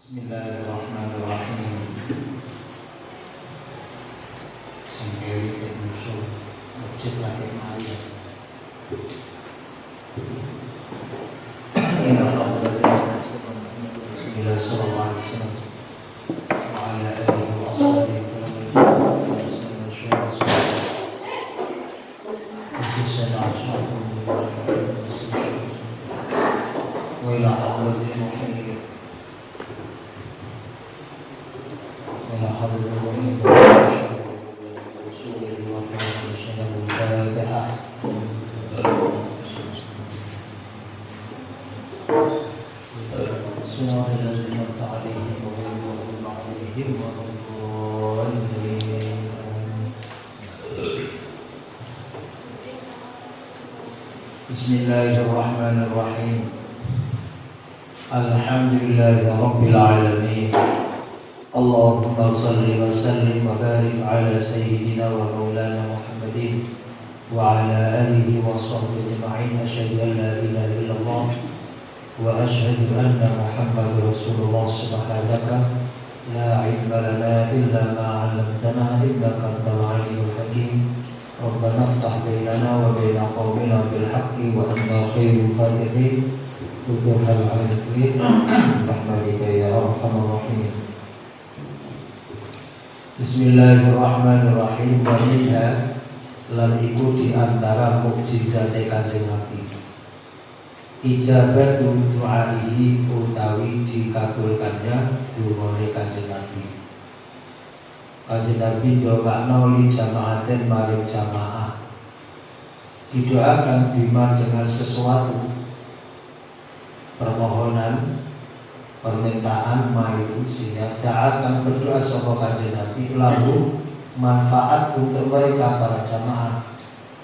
Bismillahirrahmanirrahim. Sampai cek musuh masjid lagi Maria. Bismillah sallallahu alaihi wasallam wa ala alihi wa sahbihi wa ila hadratil muhyiddin ولا حول ولا قوة رسوله وسلم الفاتحة صراط الذين أنعمت عليهم غير المغضوب عليهم ولا الضالين. بسم الله الرحمن الرحيم. الحمد لله رب العالمين. اللهم صل وسلم وبارك على سيدنا ومولانا محمد وعلى آله وصحبه أجمعين. أشهد أن لا إله إلا الله وأشهد أن محمد رسول الله. سبحانك لا علم لنا إلا ما علمتنا إنك أنت العليم الحكيم. ربنا افتح بيننا وبين قومنا بالحق وأنت خير الفاتحين. فتوح العارفين برحمتك يا أرحم الراحمين. Bismillahirrahmanirrahim. Wa minha lan iku di antara mukjizat Kanjeng Nabi ijabatu du'aihi utawi dikabulkannya du'ane Kanjeng Nabi. Kanjeng Nabi doakno li jamaatin maring jamaah, didoakan bima dengan sesuatu permohonan permintaan maitu sehingga akan berdoa sapa Kanjeng Nabi lalu manfaat untuk mereka para jamaah.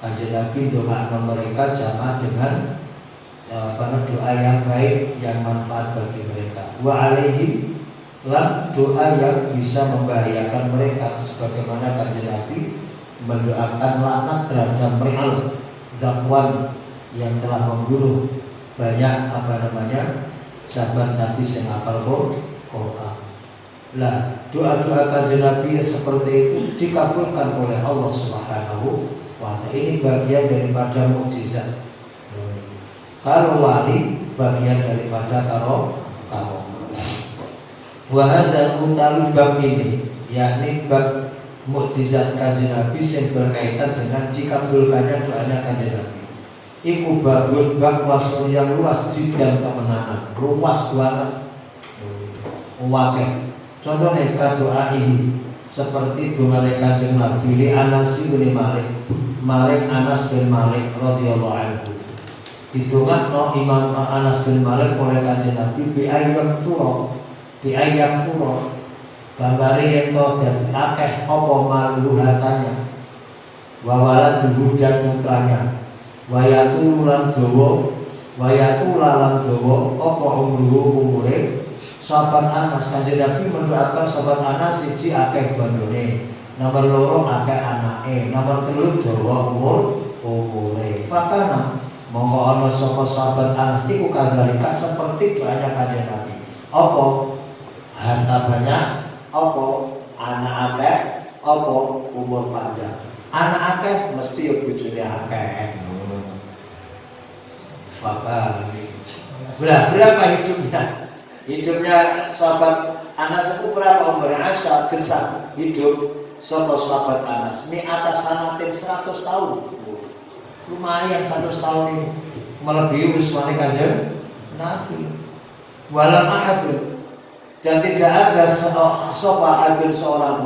Kanjeng Nabi doa mereka jamaah dengan doa yang baik yang manfaat bagi mereka. Wa alaihim lan doa yang bisa membahayakan mereka sebagaimana Kanjeng Nabi mendoakan laknat terhadap Mi'al Zakwan yang telah membunuh banyak sahabat Nabi yang hafal Quran. Lah, doa-doa Kanjeng Nabi seperti itu dikabulkan oleh Allah Subhanahu wa ta'ala. Ini bagian daripada mukjizat. Kalau wali bagian daripada karomah. Wa hadza utawi bab ini, yakni bab mukjizat Kanjeng Nabi yang berkaitan dengan dikabulkannya doanya Kanjeng Nabi. Iku babun bab wasol yang luas dan kemenangan, luas banget. Wakil contohnya doa ini seperti doa Kanjeng Nabi li Anas bin Malik maring Anas bin Malik radhiyallahu anhu. Didongakno Imam Anas bin Malik oleh Kanjeng Nabi bi ayyak surah gambare yen to dadi akeh apa maluhatanya wa waladuhu dan putranya wayatulan dawa apa umure sahabat Anas. Kanjeng Nabi mendoakan sahabat Anas siji akeh bandone, nomor loro akeh anake, nomor telu dawa umure. Fakana mongko ana sapa sahabat Anas iku kadhalika seperti doanya Kanjeng Nabi. Apa harta banyak, apa anak akeh, apa umur panjang. Anak akeh mesti ya bojone akeh. Berapa hidupnya? Hidupnya sahabat Anas itu berapa umurnya? Asal gesah hidup sahabat Anas ini atas sanatin 100 tahun. Lumayan 100 tahun ini melebihi usianya Kanjeng Nabi. Walam ahadun dan tidak ada seorang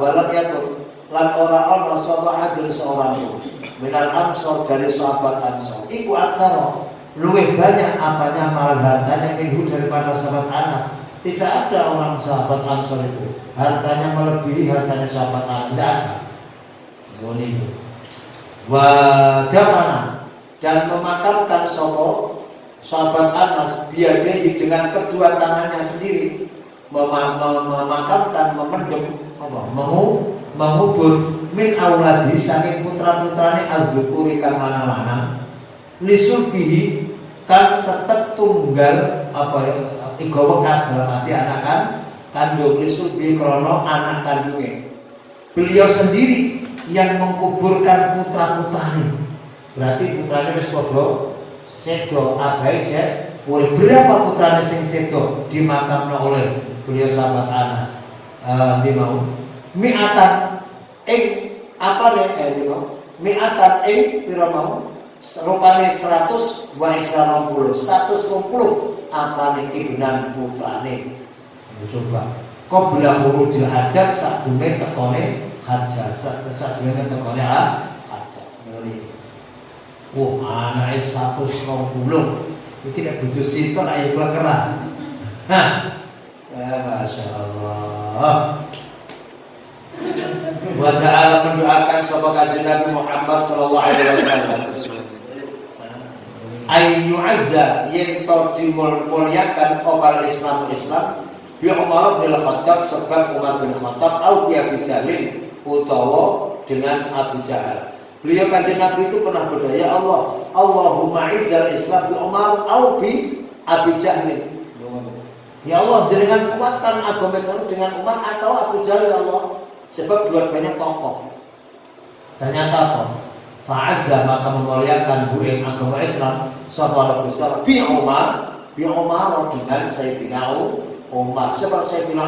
walam yakun lan ora sahabat seorang minal ansor dari sahabat Ansor iku aktsara luwih banyak apanya mal hartanya minggu daripada sahabat Anas. Tidak ada orang sahabat Ansor itu hartanya melebihi hartanya sahabat Anas, tidak ada. Ini wa dafana dan memakamkan sahabat Anas biadai dengan kedua tangannya sendiri, memakamkan memendem mengubur min auladi saking putra-putrane az-dzukuri kang lanang-lanang lisubihi kan tetap tunggal tiga wekas dalam arti anak kandung lisubi krono anak kandungnya. Beliau sendiri yang mengkuburkan putra-putranya. Berarti putranya wis padha sedo abai jet. Oleh berapa putranya sing sedo dimakamno oleh beliau sahabat Anas. Di mau mi'atan apa nih mi'atan pira mau rupane 100 wa isra 20 status 20 apa nih ibnan putrane. Coba kau bilang urujil hajat saat dunia tekone hajat saat dunia tekone hajat ngeri. Anaknya 120 itu tidak butuh sitor ayo kelakeran. Masya Allah. Wa ta'ala mendoakan sahabat kanjeng Nabi Muhammad sallallahu alaihi wasallam ayu azza yang dimuliakan oleh Islam bi Umar bin Khattab sebab Umar bin Khattab au bi Abu Jalil utawa dengan Abu Jahal. Beliau kanjeng Nabi itu pernah berdoa, ya Allah, Allahumma izzal Islam bi Umar au bi Abu Jalil. Ya Allah, dengan kuatkan agama Islam dengan Umar atau Abu Jahal ya Allah. Sebab dua-duanya tokoh. Ternyata apa? Fa'azza maka memuliakan buing agama Islam sapa besar bi Umar dengan Sayyidina Umar. Sebab Sayyidina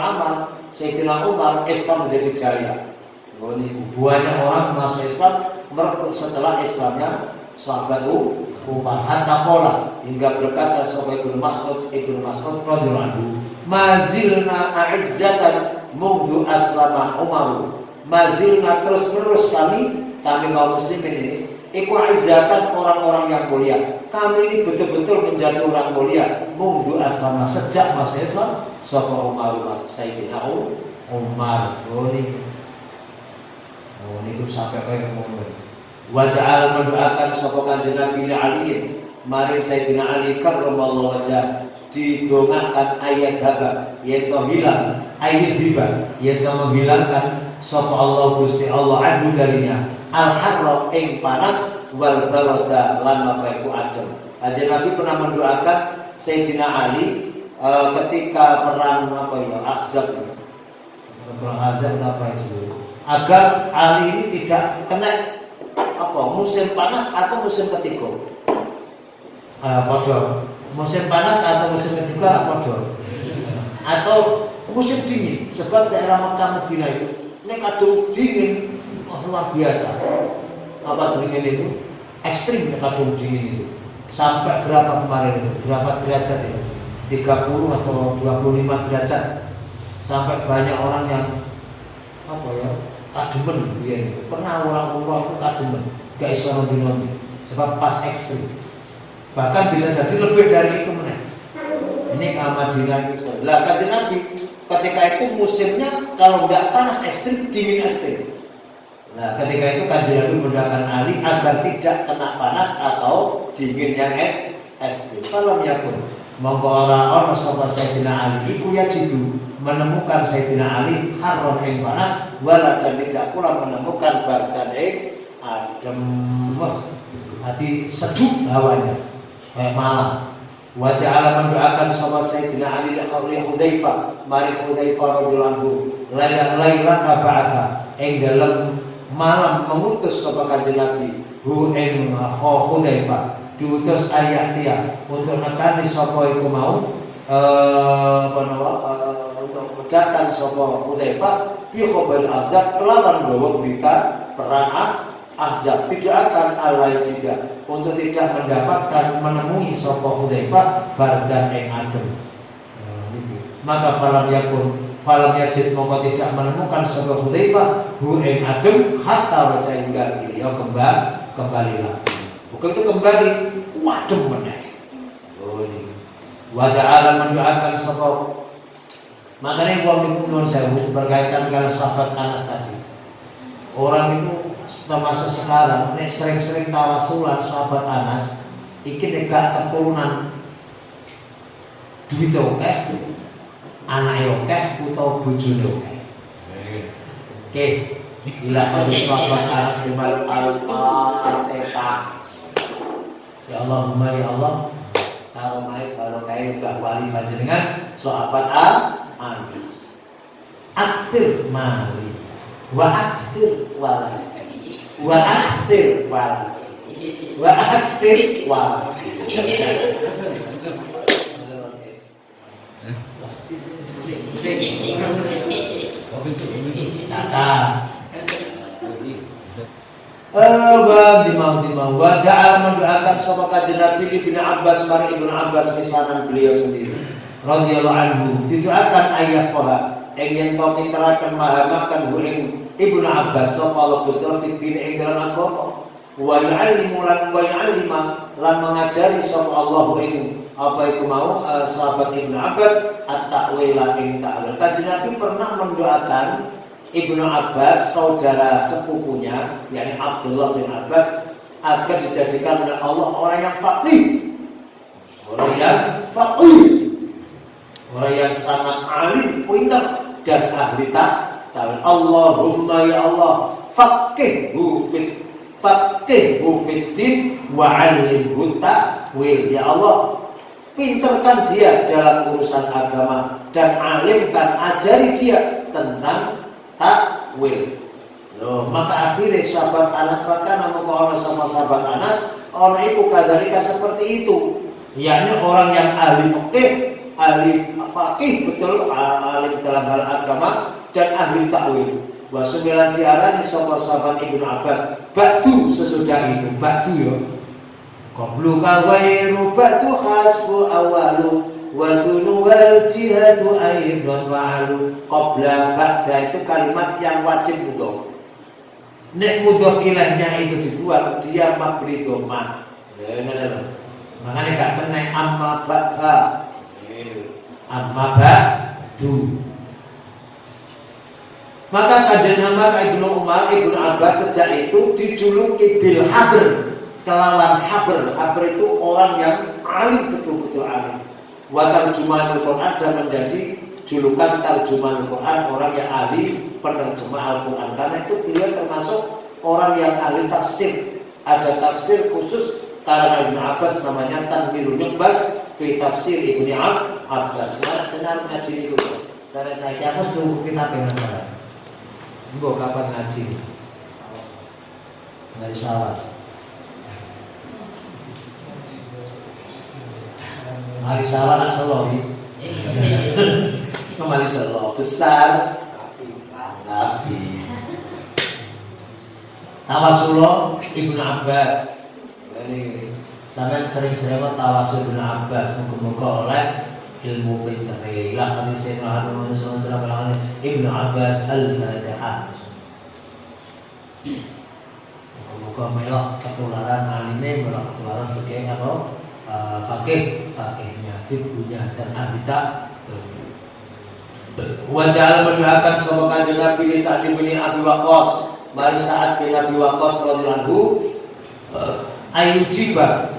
Umar Islam menjadi jaya. Banyak orang masuk Islam merebut setelah Islamnya sahabat Umar. Hatta pola hingga berkata sahabat Ibnu Mas'ud radhiyallahu anhu, mazilna a'izzatan mundu aslama Umar. Mazilna terus menerus kami kaum muslimin ini iku a'izzatan orang-orang yang mulia. Kami ini betul-betul menjadi orang mulia mundu aslama sejak masa Islam sapa Umar Sayyidina Umar. Ini itu sampai kayak ngomong. Wa ta'ala mendoakan sapa kanjeng Nabi Ali mari Sayyidina Ali karramallahu wajah didongakan ayat haba yaitu hilang ayat hiba yaitu menghilangkan sapa Allah Gusti Allah anhu darinya al-harra ing panas wal barada lan apa iku adem. Kanjeng Nabi pernah mendoakan Sayyidina Ali ketika perang Ahzab. Perang Ahzab apa itu? Agar Ali ini tidak kena musim panas atau musim ketiga. Podo. Musim panas atau musim ketiga podo. Atau musim dingin. Sebab daerah Mekah Madinah itu ini kadung dingin luar biasa. Apa dingin itu? Ekstrim kadung dingin itu. Sampai berapa kemarin itu? Berapa derajat itu? 30 atau 25 derajat. Sampai banyak orang yang kademen dia itu. Pernah orang umroh itu kademen, gak iso nondi-nondi sebab pas ekstrim. Bahkan bisa jadi lebih dari itu meneh. Ini Madinah itu. Lah kanjeng Nabi ketika itu musimnya kalau enggak panas ekstrim, dingin ekstrim. Nah, ketika itu kanjeng Nabi mendoakan Ali agar tidak kena panas atau dingin yang ekstrim. Kalau yakun monggo ora ana sapa Sayyidina Ali iku ya jitu menemukan Sayyidina Ali haron ing panas wala dan tidak pula menemukan bardan ing adem. Hati sejuk hawanya kayak malam. Wa ta'ala mendoakan sapa Sayyidina Ali li Hudzaifah mari Hudzaifah radhiyallahu anhu lailan ba'atha ing dalem malam mengutus sapa kanjeng Nabi hu ing Hudzaifah diutus ayat dia untuk nekani sapa iku mau untuk datang sapa Hudzaifah fi khabar Ahzab kelawan bawa berita perang Ahzab. Tidak akan alai juga untuk tidak mendapatkan menemui sapa Hudzaifah bardan ing adem. Maka falam yajid mongko tidak menemukan sapa Hudzaifah hu ing adem hatta waca hingga beliau kembali lagi. Begitu kembali adem meneh. Wa ta'ala mendoakan sapa. Makanya wong niku nuwun sewu berkaitan karo sahabat Anas tadi. Orang itu termasuk sekarang nek sering-sering tawasulan sahabat Anas iki nek gak keturunan duit oke, anake oke utawa bojone oke. Oke, bila pada sahabat Anas dimal al-Fatihah. Ya Allahumma ya Allah kalau naik kalau kayak gak wali panjenengan sahabat Anas. Aksir mali wa aksir waladi wa aksir waladi wa aksir waladi. Dimau wa ja'al mendoakan sapa kanjeng Nabi Ibnu Abbas mari Ibnu Abbas misanan beliau sendiri radhiyallahu anhu didoakan ayah qara ingin to miteraken mahamaken huling Ibnu Abbas sapa Allah Gusti fitin ing dalam agama wa ya'allimu lan mengajari sapa Allah ing apa itu mau sahabat Ibnu Abbas at-ta'wila ing ta'wil. Kanjeng Nabi pernah mendoakan Ibnu Abbas saudara sepupunya yakni Abdullah bin Abbas agar dijadikan oleh Allah orang yang faqih, orang yang sangat alim, pintar dan ahli ta'wil. Allahumma ya Allah faqihhu fiddin wa 'allimhu ta'wil. Ya Allah, pinterkan dia dalam urusan agama dan alimkan, ajari dia tentang takwil. Loh, maka akhirnya sahabat Anas karena orang sama sahabat Anas orang itu kadalika seperti itu, yakni orang yang ahli faqih betul, alim dalam hal agama dan ahli takwil. Wa sembilan diarani sahabat Ibnu Abbas ba'du sesudah itu ba'du ya. Qablu ka ghairu ba'du hasbu awalu wa dunu wal jihadu aidan wa'alu. Qabla ba'da itu kalimat yang wajib mudhof. Nek mudhof ilahnya itu dibuat dia mabni dhamma. Makanya gak kena amma ba'da. Amma ba'du. Maka kanjeng Ibnu Umar Ibnu Abbas sejak itu dijuluki bil habr, kelawan habr. Habr itu orang yang alim, betul-betul alim. Wa tarjumanul Quran dan menjadi julukan tarjumanul Quran, orang yang ahli penerjemah Al-Quran. Karena itu beliau termasuk orang yang ahli tafsir. Ada tafsir khusus karena Ibnu Abbas namanya Tanwirun Nuqbas fi tafsir Ibnu Abbas. Mana senang ngaji itu. Karena saya harus tunggu kitab yang mana. Mbok kapan ngaji? Dari sawah. Mari sawah asalori. Kembali selo besar sapi. Tawasulo Ibnu Abbas. Ini sampai sering-sering tawasul Ibnu Abbas muga-muga oleh ilmu pinter. Lah kami Sayyidina Muhammad sallallahu alaihi wasallam Ibnu Abbas Al-Fatihah. Muga melok ketularan alime, melok ketularan fikih apa? Fakihnya, fikihnya dan ahli Wajah mendoakan sapa kanjeng Nabi di saat bin Abi Waqqas, mari saat bin Abi Waqqas radhiyallahu anhu ayujiba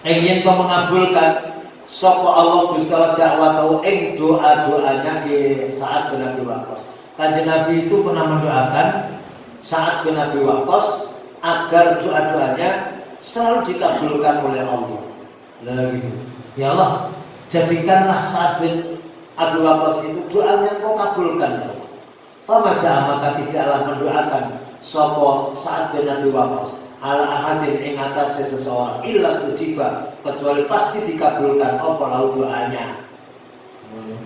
ingin kau mengabulkan sapa Allah Gusti Allah dakwatahu ing doa-doanya di saat bin Abi Waqqas. Kanjeng Nabi itu pernah mendoakan saat bin Abi Waqqas agar doa-doanya selalu dikabulkan oleh Allah. Gitu. Ya Allah, jadikanlah saat bin Abi Waqqas itu doanya kau kabulkan ya Allah. Famaja maka tidaklah mendoakan sapa saat bin Abi Waqqas ala ahadin ing atase seseorang illa stujiba kecuali pasti dikabulkan apa lalu doanya.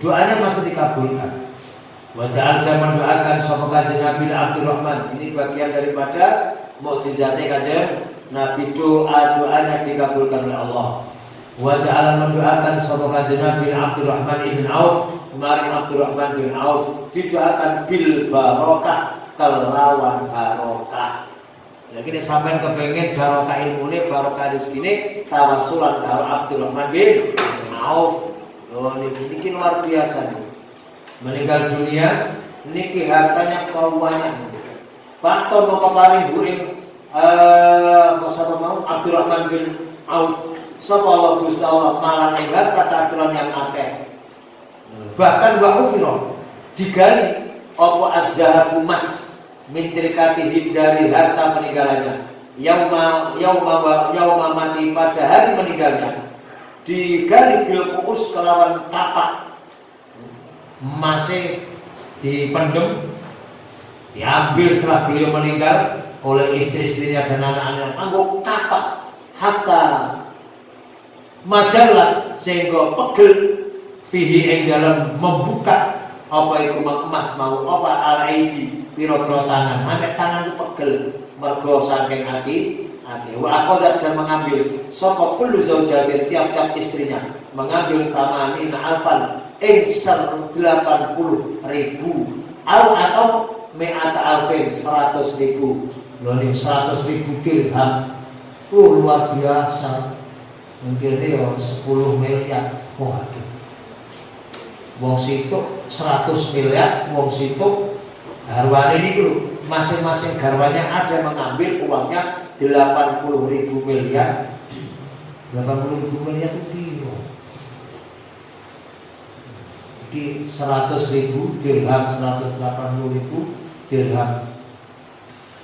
Doanya pasti dikabulkan. Wa ta'ala mendoakan sapa kanjeng Nabi Abdurrahman. Ini bagian daripada mukjizatnya kanjeng Nabi, doanya dikabulkan oleh Allah. Wa ta'ala mendoakan sapa kanjeng Nabi Abdurrahman ibn Auf. Kemarin Abdurrahman bin Auf didoakan bil barokah, kelawan barokah. Lagi nih sampean kepengen barokah ilmune, barokah rezekine, tawasulan karo Abdurrahman bin Auf. Loh niki luar biasa nih. Meninggal dunia niki hartanya banyak. Faktor mau kepari huring sapa mau Abdurrahman bin Auf. Sapa Allah Gusti Allah malah enggal kekafiran yang akeh. Bahkan wa ufiro digali apa adzhabu mas mintrikatihi dari harta peninggalannya. Yauma mati pada hari meninggalnya digali bil kuus kelawan kapak masih dipendem, diambil setelah beliau meninggal oleh istri-istrinya dan anak-anak. Anggo kapak hatta majalah sehingga pegel fihi ing dalam membuka apa iku emas mau apa alaidi pira-pira tangan, sampai tangan itu pegel mergo saking hati. Wa akhadat dan mengambil sapa kullu zaujatin tiap-tiap istrinya mengambil tamanina alfan ing 80.000 atau me'ata alfin 100.000. Lho ning 100.000 dirham. Luar biasa. Mungkin yo 10 miliar. Waduh. Wong situ 100 miliar, wong situ garwane niku masing-masing garwanya ada mengambil uangnya 80.000 miliar. 80.000 miliar itu piro? Jadi 100.000 dirham, 180.000 dirham.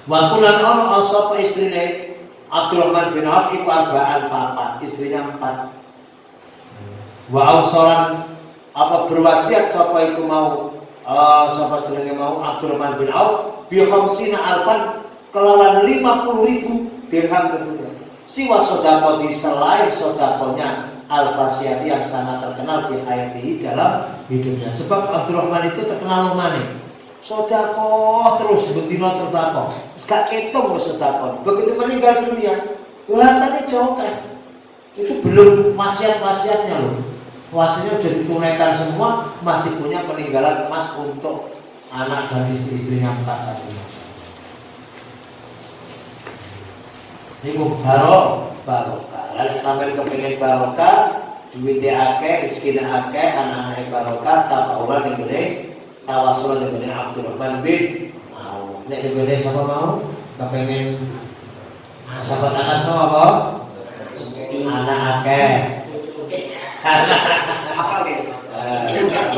Wa kulan ono asap istrine Abdurrahman bin Auf iku arba'an papat, istrinya 4. Wa ausalan apa berwasiat sapa iku mau sapa jenenge mau Abdurrahman bin Auf bi khamsina alfan kelawan 50.000 dirham tentunya. Siwa sedekah di selain sedekahnya al-fasiyati yang sangat terkenal di hayatihi dalam hidupnya. Sebab Abdurrahman itu terkenal lumane. Sedekah terus bentino tertakon. Gak ketung wis sedekah. Begitu meninggal dunia, hartanya jauh kan. Itu belum wasiat-wasiatnya loh. Wasiatnya sudah ditunaikan semua, masih punya peninggalan emas untuk anak dan istri-istrinya 4 tadi. Niku barokah. Lalu sampai kepingin barokah, duitnya akeh, rezekinya akeh, anak-anak barokah, tafaulan yang gede, tawasul yang gede Abdurrahman bin Auf. Nek yang gede siapa mau? Kepingin sahabat Anas mau apa? Anak akeh. Apa gitu?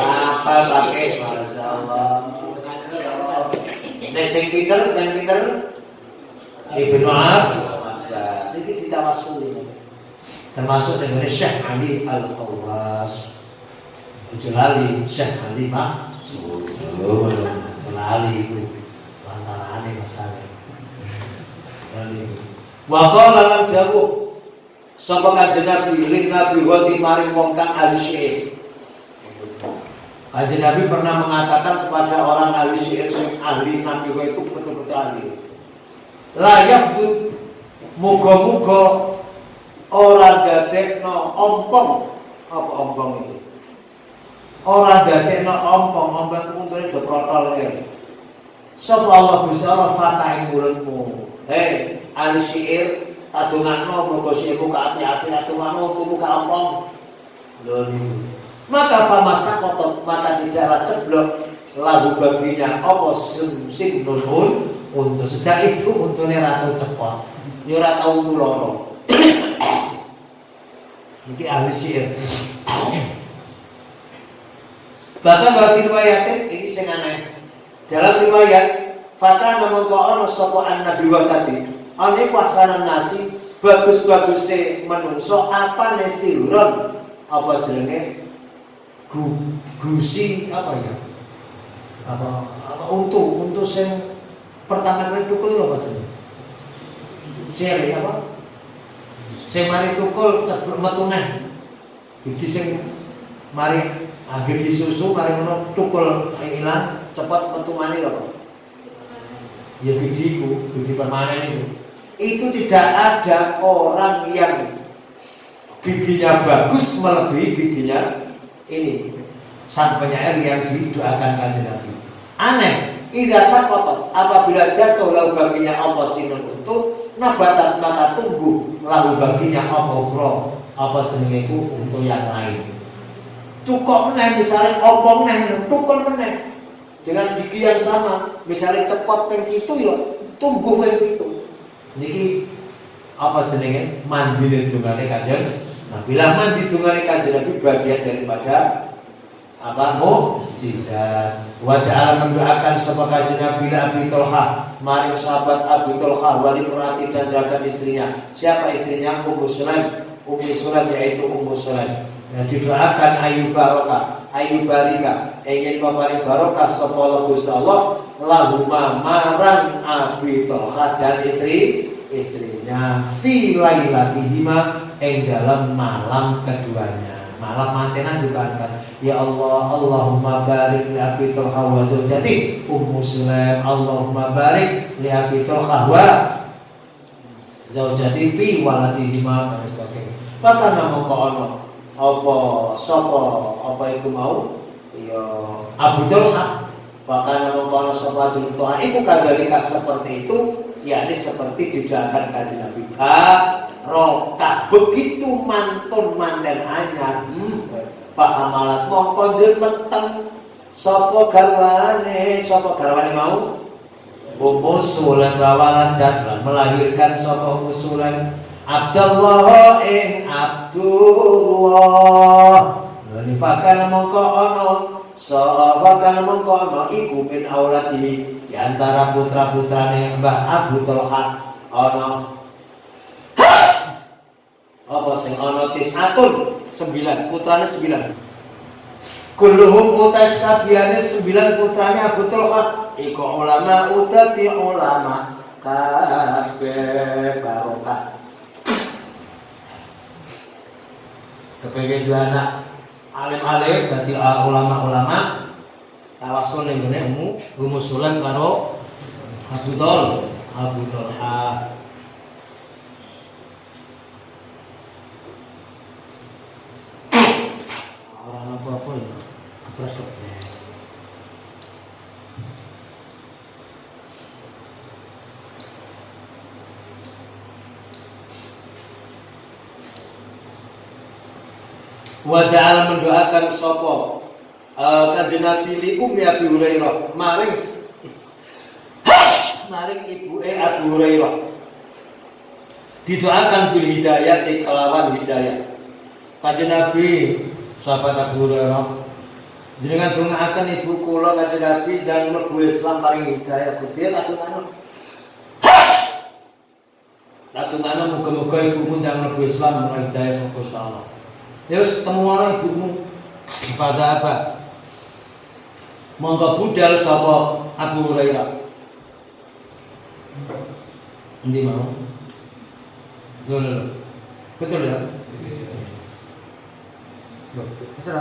Apa pakai? Masya Allah. Sing pinter, Ibnu Abbas. Sedikit ditawasuli. Termasuk dengan Syekh Ali Al-Khawas. Jalali Syekh Ali Maksud. Jalali itu lantarane masalah. Wa qala lan dawuh sapa kanjeng Nabi lin Nabi wa maring wong kang ahli syair. Kanjeng Nabi pernah mengatakan kepada orang ahli syair sing ahli Nabi itu betul-betul ahli. La yafdud muga-muga ora dadekno ompong. Apa ompong itu? Ora dadekno ompong untune do protol ya. Sapa Allah Gusti Allah fatahi mulutmu. Hei, ahli syair adungano muga syairmu ka api-api adungano tuku ka ompong. Lho niku. Maka famasa kotot maka tidaklah ceblok lagu baginya apa sing nurun untuk sejak itu untune ratu cepot. Ya ora tau loro. Iki ahli syair. Bahkan dalam riwayat ini sing aneh. Dalam riwayat Fatah namun ana sapa an-nabi wa tadi. Ane kuasana nasi bagus-baguse menungso apa nestiron apa jenenge gusi apa ya? Apa untuk sing pertama kali tukul apa jenenge? Seri apa? Sing mari tukul ceblok metu neh. Gigi sing mari gigi susu mari ngono tukul ilang cepet metu maneh apa? Ya gigiku, gigi permanen itu tidak ada orang yang giginya bagus melebihi giginya ini sang penyair yang didoakan kanjeng Nabi. Aneh, idza saqatat apabila jatuh lahu baginya apa sinun untuk nabatat maka tumbuh lahu baginya apa ukhra apa jenenge ku untuk yang lain. Cukup meneh misalnya opong meneh tukul meneh dengan gigi yang sama, misalnya cepot ping 7 ya tumbuh ping 7. Niki apa jenenge mandine dungane kanjeng. Nah, bila mandi dungane kanjeng Nabi bagian daripada apa mukjizat. Wa ta'ala mendoakan sapa kanjeng Nabi Abi Thalha, maring sahabat Abi Thalha wali perhati dan jaga istrinya. Siapa istrinya? Ummu Sulaim. Ummu Sulaim yaitu Ummu Sulaim. didoakan ayu barokah, ayu barika, ingin paring barokah sapa Gusti Allah lahuma marang Abi Thalha dan istrinya fi lailatihima ing dalam malam keduanya. Malam mantenan didoakan, ya Allah, Allahumma barik li Abi Thalha wa zaujati Ummu Sulaim, Allahumma barik li Abi Thalha wa zaujati fi waladihima dan sebagainya. Maka nama ono apa sapa apa itu mau ya Abu Thalha, maka nama ono sapa Abu Thalha itu kadalika seperti itu, yakni seperti didoakan kanjeng Nabi. Barokah begitu mantun manten anyar. Fahamalat mongko meteng sapa garwane mau Ummu Sulaim dan melahirkan sapa Ummu Sulaim Abdullah ing Abdullah. Fakana mongko ono iku min auladi di antara putra-putrane Mbah Abu Thalha ono apa sing ono tisatun 9 putrane 9. Kulluhum utas kabiyane 9 putrane Abu Thalha iku ulama utati ulama kabeh barokah. Kepengen dua anak alim-alim dadi ulama-ulama tawasul ning ngene Ummu Sulaim karo Abu Thalha. Orang apa ya kepres-kepres. Wa ta'ala mendoakan sapa kanjeng Nabi li Ummi Abi Hurairah maring ibuke Abu Hurairah didoakan bil hidayah kelawan hidayah. Kanjeng Nabi sahabat Abu Hurairah jenengan dongaaken ibu kula kanjeng Nabi dan mlebu Islam paring hidayah Gusti Ratungana muga-muga ibumu ndang mlebu Islam paring hidayah saka Gusti Allah. Terus temuan ibumu pada apa? Monggo budal sapa Abu Hurairah. Endi mau? Loh. Betul ya? Betul.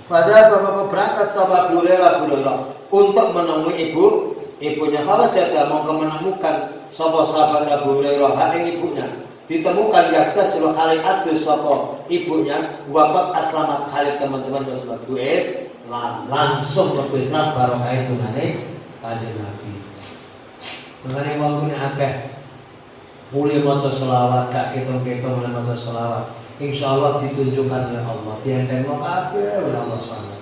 Pada bapak berangkat sapa Abu Hurairah untuk menemui ibunya. Kalau jaga mau menemukan sapa sahabat Abu Hurairah ing ibunya. Ditemukan yakta seluruh kali adus sapa ibunya wafat aslamat kali teman-teman bersolat langsung ke Islam barokah itu nane kanjeng Nabi. Mengenai wong akeh mulai maca selawat gak ketung-ketung mulai maca selawat. Insyaallah ditunjukkan oleh Allah dientengno kabeh oleh Allah Subhanahu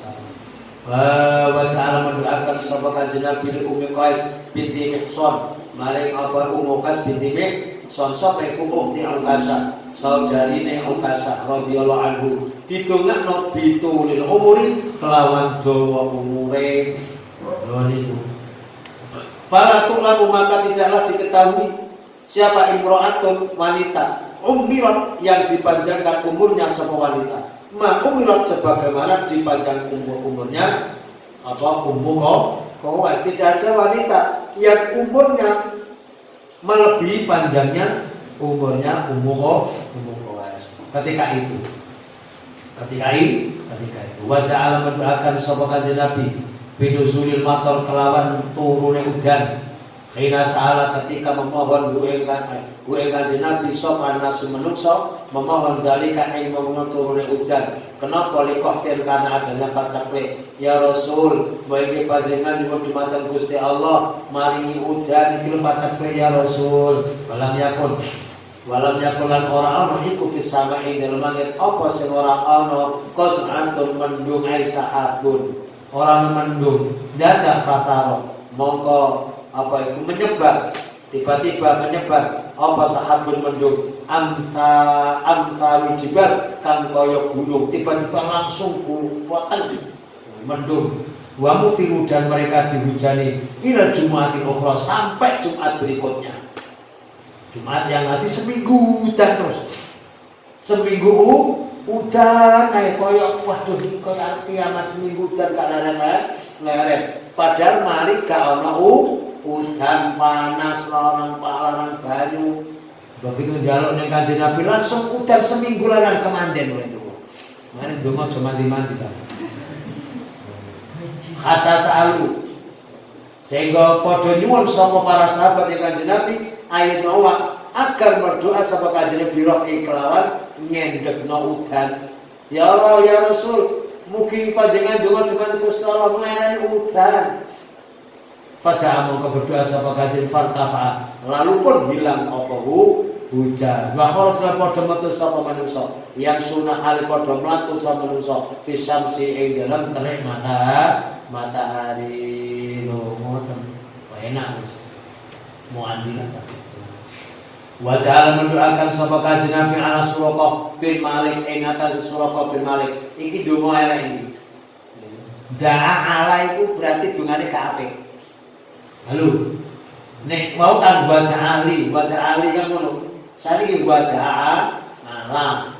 wa ta'ala mendoakan sapa kanjeng Nabi Ummi Qais binti Mihsan maring apa Ummu Qais binti Mihsan sapa iku Ukhti Ukasha saudarine Ukasha radhiyallahu anhu didongakno bitulil umuri kelawan dawa umure niku. Fala tu'lamu maka tidaklah diketahui siapa imro'atun wanita ummirat yang dipanjangkan umurnya sapa wanita. Ma ummirat sebagaimana dipanjang umurnya apa Ummu Qais. Tidak ada wanita yang umurnya melebihi panjangnya umurnya Ummu Qais. Ketika itu wa ta'ala mendoakan sapa kanjeng Nabi binuzulil matar kelawan turune udan. Khina saala ketika memohon gue kanjeng Nabi sapa nasu menungso memohon dalika ing memohon turune udan. Kenapa likohtir karena adanya pacakle ya Rasul baiki panjenengan nyuwun dumateng Gusti Allah maringi udan iki pacakle ya Rasul. Walam yakun lan ora ana iku fis sama'i dalem langit apa sing ora ana qas'atun mendung ai sahabun ora mendung dadak fataro mongko apa itu menyebar tiba-tiba menyebar apa sahabun mendung amsa jibal kang kaya gunung tiba-tiba langsung kuwatan mendung wa mutiru dan mereka dihujani ila Jumatil ukhra sampai Jumat berikutnya. Jumat yang nanti seminggu dan terus seminggu Udan ae koyo waduh iki koyo kiamat seminggu udan gak leren. Padahal mari gak ono udan panas lawan banyu. Begitu njaluk ning Kanjeng Nabi langsung udan seminggu lawan kemanten mulai itu. Mari donga aja mandi-mandi ta. Hatta sa'alu sehingga padha nyuwun sapa para sahabat yang Kanjeng Nabi ayat Allah agar berdoa sapa Kanjeng Nabi rafi kelawan nyendhekno udan. Ya Allah ya Rasul, mugi panjenengan donga dhumateng Gusti Allah nglereni udan. Fada'a mongko berdoa sapa Kanjeng fartafa lalu pun hilang apa hujan. Wa kharajal padha metu sapa manungsa yang sunah hal padha mlaku sapa manungsa fisamsi ing dalam terik matahari. Lho ngoten. Enak wis. Muadil ta. Wa ta'ala mendoakan sapa Kanjeng Nabi ala Suraqah bin Malik ing atas Suraqah bin Malik. Iki donga elek iki. Da'a ala iku berarti dungane gak apik. Halo. Nek mau kan wada'ali kan ngono. Saniki wada'a ala.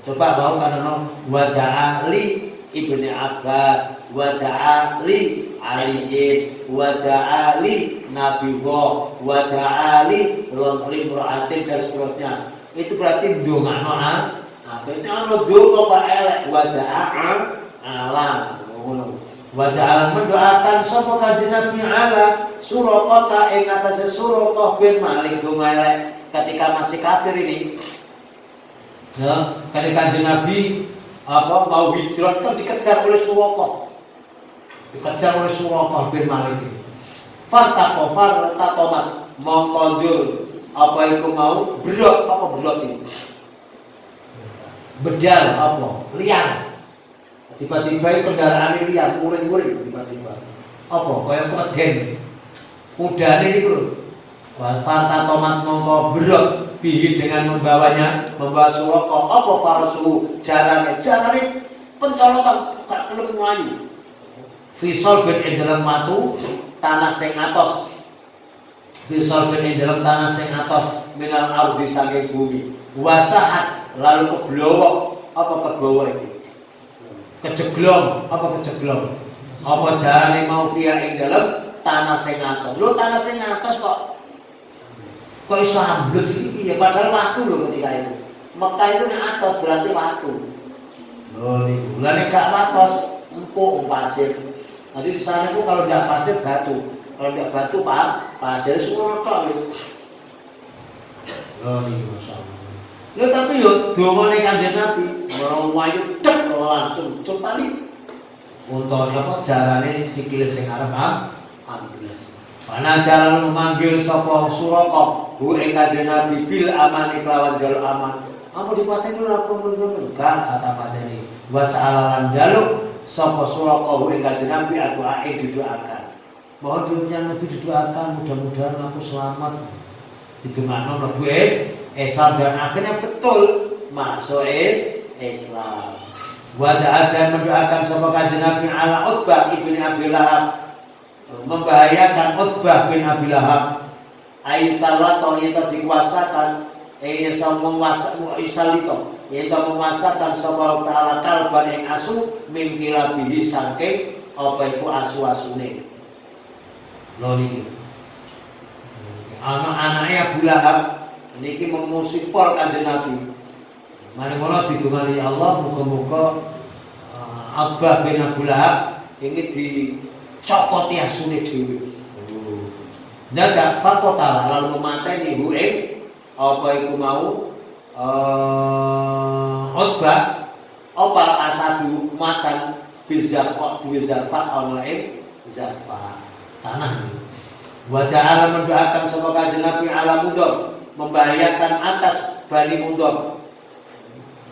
Coba mau kan ono wada'ali Ibnu Abbas, wada'ali Aliyin, wada'ali Nabi Wa, wada'ali Limra'atin dan seterusnya. Itu berarti ndongakno apa itu ono donga kok elek wada'a ala. Wada'al mendoakan sapa Kanjeng Nabi ala Suraqah ing atase Suraqah bin Malik donga elek ketika masih kafir ini. Ya, ketika Kanjeng Nabi mau hijrah kan dikejar oleh Suraqah. Dikejar oleh Suraqah bin Malik. Fartaqomat mongkondur apa itu mau berot ini. Bedal apa? Liar. Tiba-tiba kendaraan ini liar, uring-uring tiba-tiba. Apa? Kaya kemeden. Udane niku lho. Fartaqomat mongko berot bihi dengan membawa Suraqah apa farsu jarane pencolotan gak kelem mlayu. Fisal bin dalam matu tanah sing atos. Fisal bin dalam tanah sing atos minal ardi saking bumi. Wasahat lalu keblowok apa keblowok iki? Kejeglong apa jarane mau via ing dalam tanah sing atos. Lho tanah sing atos kok iso ambles iki piye padahal watu lho ketika itu. Mekah itu nek atos berarti watu. Lho niku. Lah nek gak atos empuk pasir. Nanti di sana itu kalau tidak pasir batu. Kalau tidak batu pasir semua tok wis. Lho niku masyaallah. Lho tapi yo dongane Kanjeng Nabi, ora wayu tek langsung cepali. Untone apa jarane sikile sing arep ambles. Mana jalan memanggil sapa Suraqah hu ing Kanjeng Nabi bil amani kelawan jaluk aman. Apa dipateni lho apa ngono kan kata pateni. Wasalalan jaluk sapa Suraqah hu ing Kanjeng Nabi doae didoakan. Mohon dunia Nabi didoakan mudah-mudahan aku selamat. Didongakno mlebu Islam dan akhirnya betul masuk Islam. Wada'a dan mendoakan sapa Kanjeng Nabi ala Utbah ibni Abi Lahab. Membahayakan Utbah bin Abi Lahab. Aisyallah itu dikuasakan menguasakan sapa taala kalban ing asu min kilabihi saking apa iku asu-asune. Lho niki. Anak-anake Abu Lahab niki memusipol Kanjeng Nabi. Mane-mane didongani Allah muga-muga Utbah bin Abi Lahab ini dicopoti asune dhewe. Nada fakota lalu memateni hu ing apa iku mau Utbah apa asadu macan bizar kok duwe zarfa ana ing zarfa tanah. Wa ta'ala mendoakan sapa Kanjeng Nabi ala Mudhar membahayakan atas Bani Mudhar.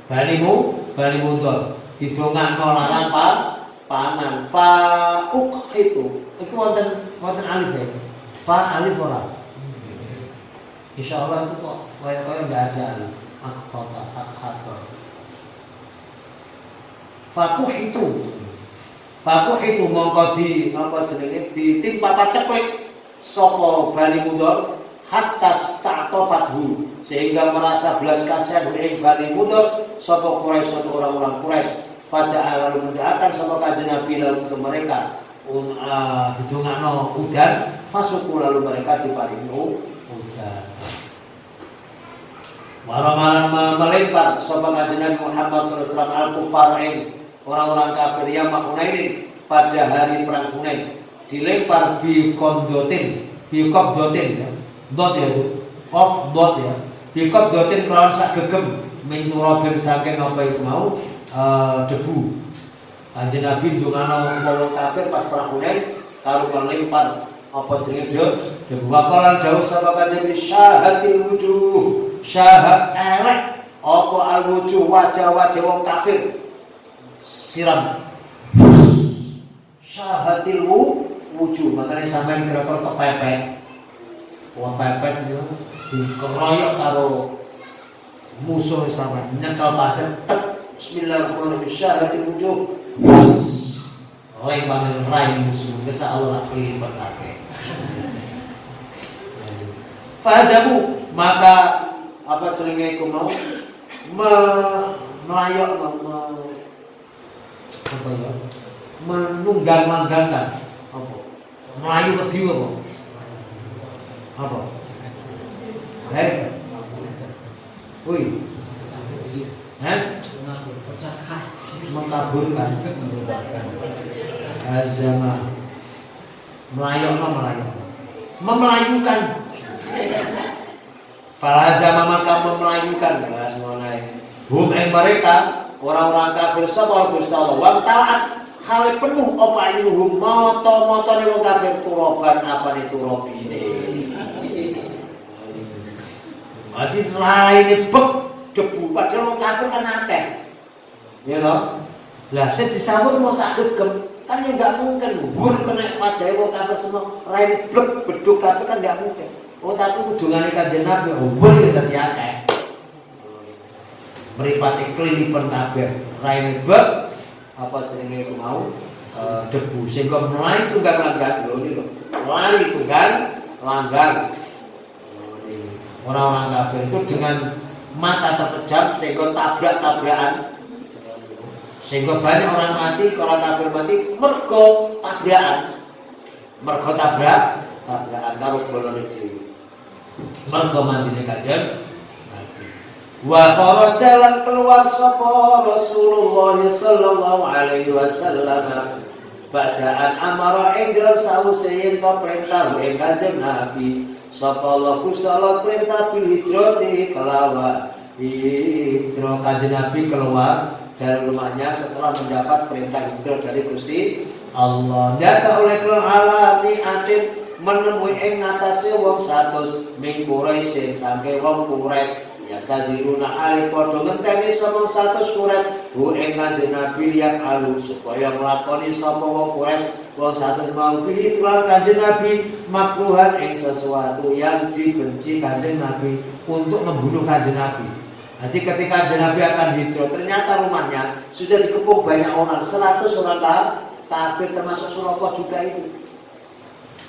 Bani Mudhar didongakno larang pangan fa itu wonten alif ya. Fa alif ora. Insyaallah itu kok kaya enggak ada alif. Akhata. Fakuh itu mongko di apa jenenge ditimpa paceklik sapa Bani Mudhar hatta sta'tafathu sehingga merasa belas kasihan ing Bani Mudhar sapa Quraisy sapa orang-orang Quraisy. Pada lalu mendoakan sapa Kanjeng Nabi lalu untuk mereka didongakno udan, fasuku lalu mereka diparingi udan. Waramalan melempar sapa Kanjeng Nabi Muhammad sallallahu alaihi wasallam al-kufar orang-orang kafir yang Hunain pada hari perang Hunain, dilempar biqabdotin ya. Dot ya Bu. Qaf dot ya. Biqabdotin kelawan sak gegem min turabin saking apa itu mau debu. Kanjeng Nabi ndongano wong kafir pas perang Hunain karo melempar apa jenenge debu. Waqalan dawuh sapa Kanjeng Nabi syahatil wujuh, syahad elek apa al-wujuh wajah-wajah wong kafir siram syahatil wujuh. Makanya sampean kira-kira kepepet wong pepet itu dikeroyok karo musuh sampean nyekel pasir tek bismillahirrahmanirrahim syahatil wujuh lempang rai musuh kesa Allah lipat akeh. Fazabu maka apa jenenge iku mau melayok apa ya menunggang-langgangkan apa melayu wedi apa woi mengkaburkan azama memelayukan falazama maka memelayukan hum mereka orang-orang kafir sapa Gusti Allah wa taat hal penuh apa ayuhum moto-motone wong kafir turoban apane turobine. Adi laine bek debu padahal wong kafir kan akeh. Ya toh? Lah sing disambut mau sak gegem kan ya enggak mungkin bur kena wajah wong kafir semua laine blek beduk kafir kan enggak mungkin. Oh tapi hubungane Kanjeng Nabi bur ya dadi akeh. Mripate klilipen kabeh raine bek apa jenenge iku mau debu sehingga mulai tunggang langgang lho iki lho lari tunggang langgang. Orang-orang kafir itu dengan mata terpejam sehingga tabrak-tabrakan sehingga banyak orang mati, orang kafir mati mergo tabrakan karo bolone dhewe mergo mandine Kanjeng wa kharaja lan keluar sapa Rasulullah sallallahu alaihi wasallam badaan amara ing dalam sause yen to perintah ing Kanjeng Nabi sapa Allah kusala perintah bil hijrati kelawan hijrah. Kanjeng Nabi keluar dari rumahnya setelah mendapat perintah hijrah dari Gusti Allah. Data oleh alami atin menemui ing ngatasé wong 100 ming Quraisy sangke wong Quraisy ya tadiruna ali padha ngenteni sapa 100 Quraisy hu ing Kanjeng Nabi yang alu supaya nglakoni sapa wong Quraisy wong 100 mau bihi lan Kanjeng Nabi makruhan ing sesuatu yang dibenci Kanjeng Nabi untuk membunuh Kanjeng Nabi. Jadi ketika Kanjeng Nabi akan hijrah ternyata rumahnya sudah dikepung banyak orang 100 orang kafir termasuk Suraqah juga itu.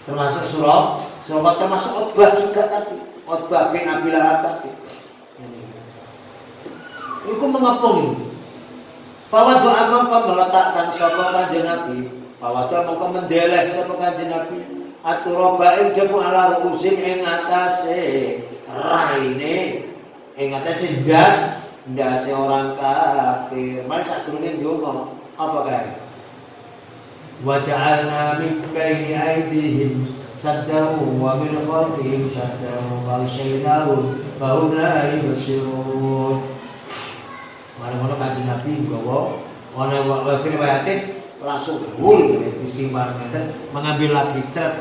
Termasuk Suraqah termasuk Utbah juga tadi. Utbah bin Abi Lahab tadi. Iku mengepung itu. Fawadu amangka meletakkan sapa Kanjeng Nabi. Fawadu amangka mendeleh sapa Kanjeng Nabi. Aturaba ing debu ala ruusin ing atase raine. Ing atase ndase orang kafir. Mari sadurunge ndonga apa kae? Wa ja'alna min baini aydihim saddan wa min khalfihim saddan wa shaynahum fa hum la yubsirun. Mari-mari Kanjeng Nabi nggawa ana wae riwayatin langsung wul disimpan ngeten mengambil lagi cret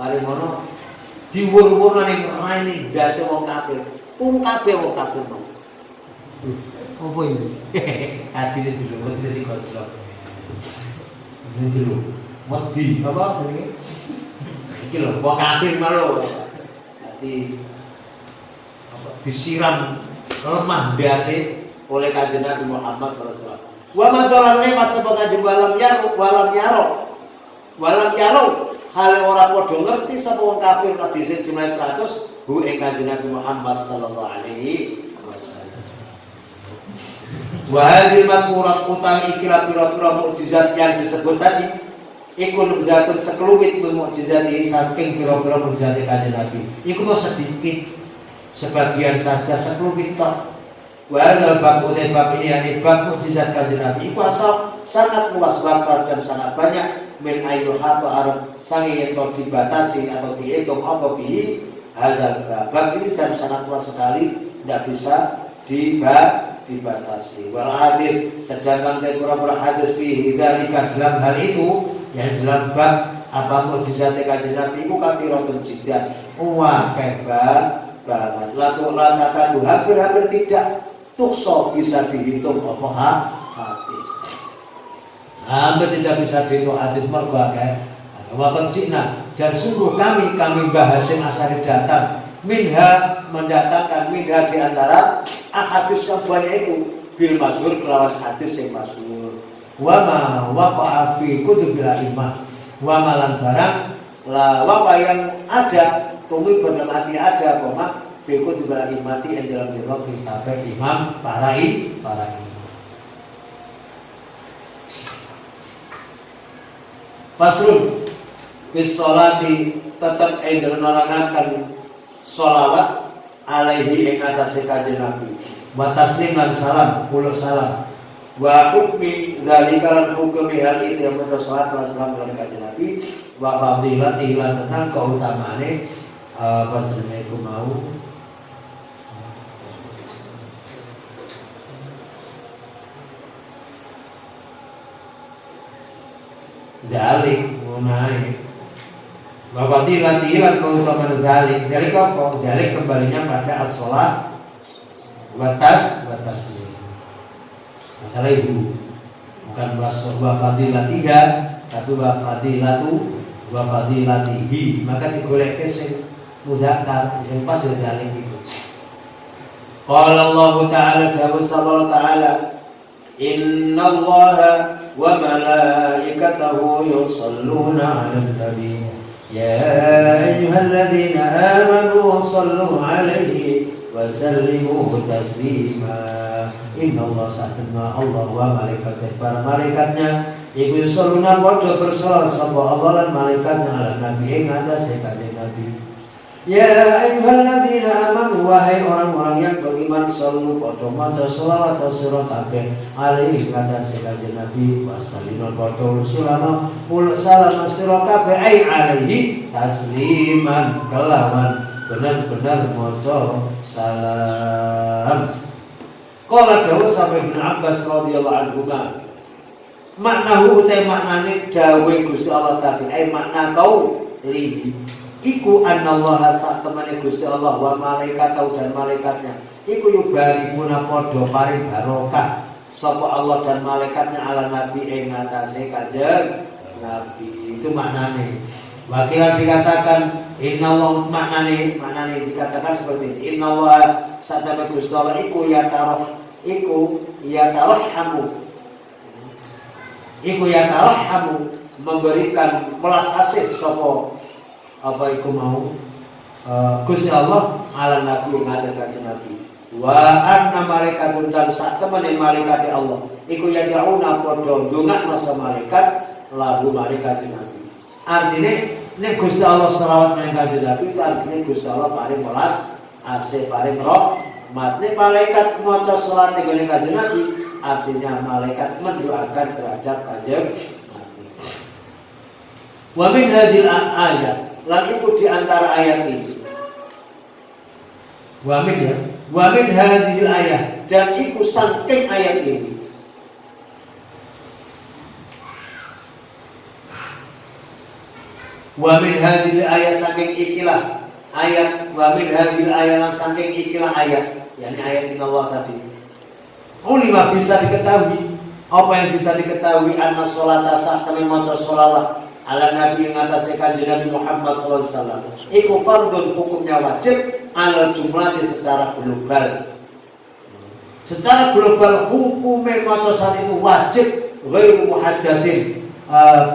mari ngono diwur-wur ning raine ndase wong kafir turu kabeh wong kafir mau opo iki ajine dulu mesti dikocok ini dulu wedi apa jenenge iki lho wong kafir malu dadi apa disiram lemah ndase oleh Kanjeng Nabi Muhammad sallallahu alaihi wasallam. Wa madzalan nikmat sapa Kanjeng walam yaro hale ora padha ngerti sapa wong kafir tadi sing jumlah 100 hu ing Kanjeng Nabi Muhammad sallallahu alaihi wasallam. Wa hadhil madkurat utami ikilah pira-pira mukjizat yang disebut tadi iku nubuatun sekelumit mukjizat saking pira-pira mukjizat Kanjeng Nabi. Iku mau sedikit sebagian saja sekelumit tok. Wa hadzal bab ini yakni bab mukjizat Kanjeng Nabi iku asal sangat luas bakal dan sangat banyak min ayyuhatu arab sange yen dibatasi atau dihitung apa bi hadzal bab ini dan sangat luas sekali, tidak bisa dibatasi. Wal hadis sedangkan pura-pura hadis fi dzalika dalam hal itu yang dalam bab apa mukjizat Kanjeng Nabi iku kafiratun jiddan wa kaiba banget laku hampir tidak tukso bisa dihitung apa hadis. Hampir tidak bisa dihitung hadis mergo akeh. Wa cina dan sungguh kami bahas yang asari datang minha mendatangkan minha di antara hadis yang banyak itu bil masyhur kelawan hadis yang masyhur. Wa ma waqa'a fi kutubil a'immah wa malan barang la waqa yang ada tumi berarti ada koma fi kutubil a'immah yang dalam kitab imam para imam. Faslun bis sholati tetap dalam menerangkan sholawat alaihi ing atase Kanjeng Nabi wa taslim lan salam puluh salam wa hukmi dzalika lan hukmi hal itu yang maca salat lan salam kepada Kanjeng Nabi wa fadilati lan tentang keutamaane panjenengan iku mau dalik munai wa fadilati lan keutamaan dalik apa? Dalik kembalinya pada as-shalah batas masalah ibu bukan wa fadilatiha tapi wa fadilatihi maka digoleke sing mudzakkar sing pas yo dalik itu. Qala Allah Ta'ala dawuh Allah Ta'ala innallaha wa malaikatahu yusholluna 'alan nabi ya ayyuhalladzina amanu shallu 'alaihi wa sallimu taslima. Innallaha sa'atna Allah wa malaikatnya iku yusholluna padha bersolat sapa Allah lan malaikatnya 'alan nabi ing atase Kanjeng Nabi. Ya ayyuhalladzina amanu wahai orang-orang yang beriman shallu padha maca shalawat sira kabeh alaihi atase Kanjeng Nabi wasallimu padha usulana ul salam sira kabeh ai alaihi tasliman kelawan benar-benar maca salam. Qala dawuh sampai Ibnu Abbas radhiyallahu anhu maknahu utai maknane dawuh Gusti Allah tadi ai makna kau li iku anallaha sak temene Gusti Allah wa malaikatahu dan malaikatnya iku yubarikuna padha paring barokah sapa Allah dan malaikatnya ala nabi ing ngatasé Kanjeng Nabi. Itu maknane. Wakilah dikatakan innallahu maknane dikatakan seperti ini. Innallaha sak temene Gusti Allah iku yatarhamu memberikan belas kasih sapa apa iku mau Gusti Allah ala nabi ngada Kanjeng Nabi wa anna malaikatun dan sak temene malaikat Allah iku yad'una padha ndongakno sa malaikat lahu malaikat Nabi. Artine nek Gusti Allah selawat nang Kanjeng Nabi itu artine Gusti Allah paring welas asih paring rahmat. Nek malaikat maca selawat ning Kanjeng Nabi artinya malaikat mendoakan terhadap Kanjeng Nabi. Wa min hadhil ayat lan itu di antara ayat ini. Wa min hadhil ayat dan itu saking ayat ini. Wa min hadhil ayat saking ikilah ayat wa min hadhil ayat lan saking ikilah ayat yakni ayat Allah tadi. Ulima bisa diketahui apa yang bisa diketahui anna sholata sak temen maca sholawat ala nabi yang atasnya Kanjeng Nabi Muhammad SAW iku fardun hukumnya wajib ala jumlah secara global. Secara global hukumnya maca salat itu wajib ghairu muhaddatin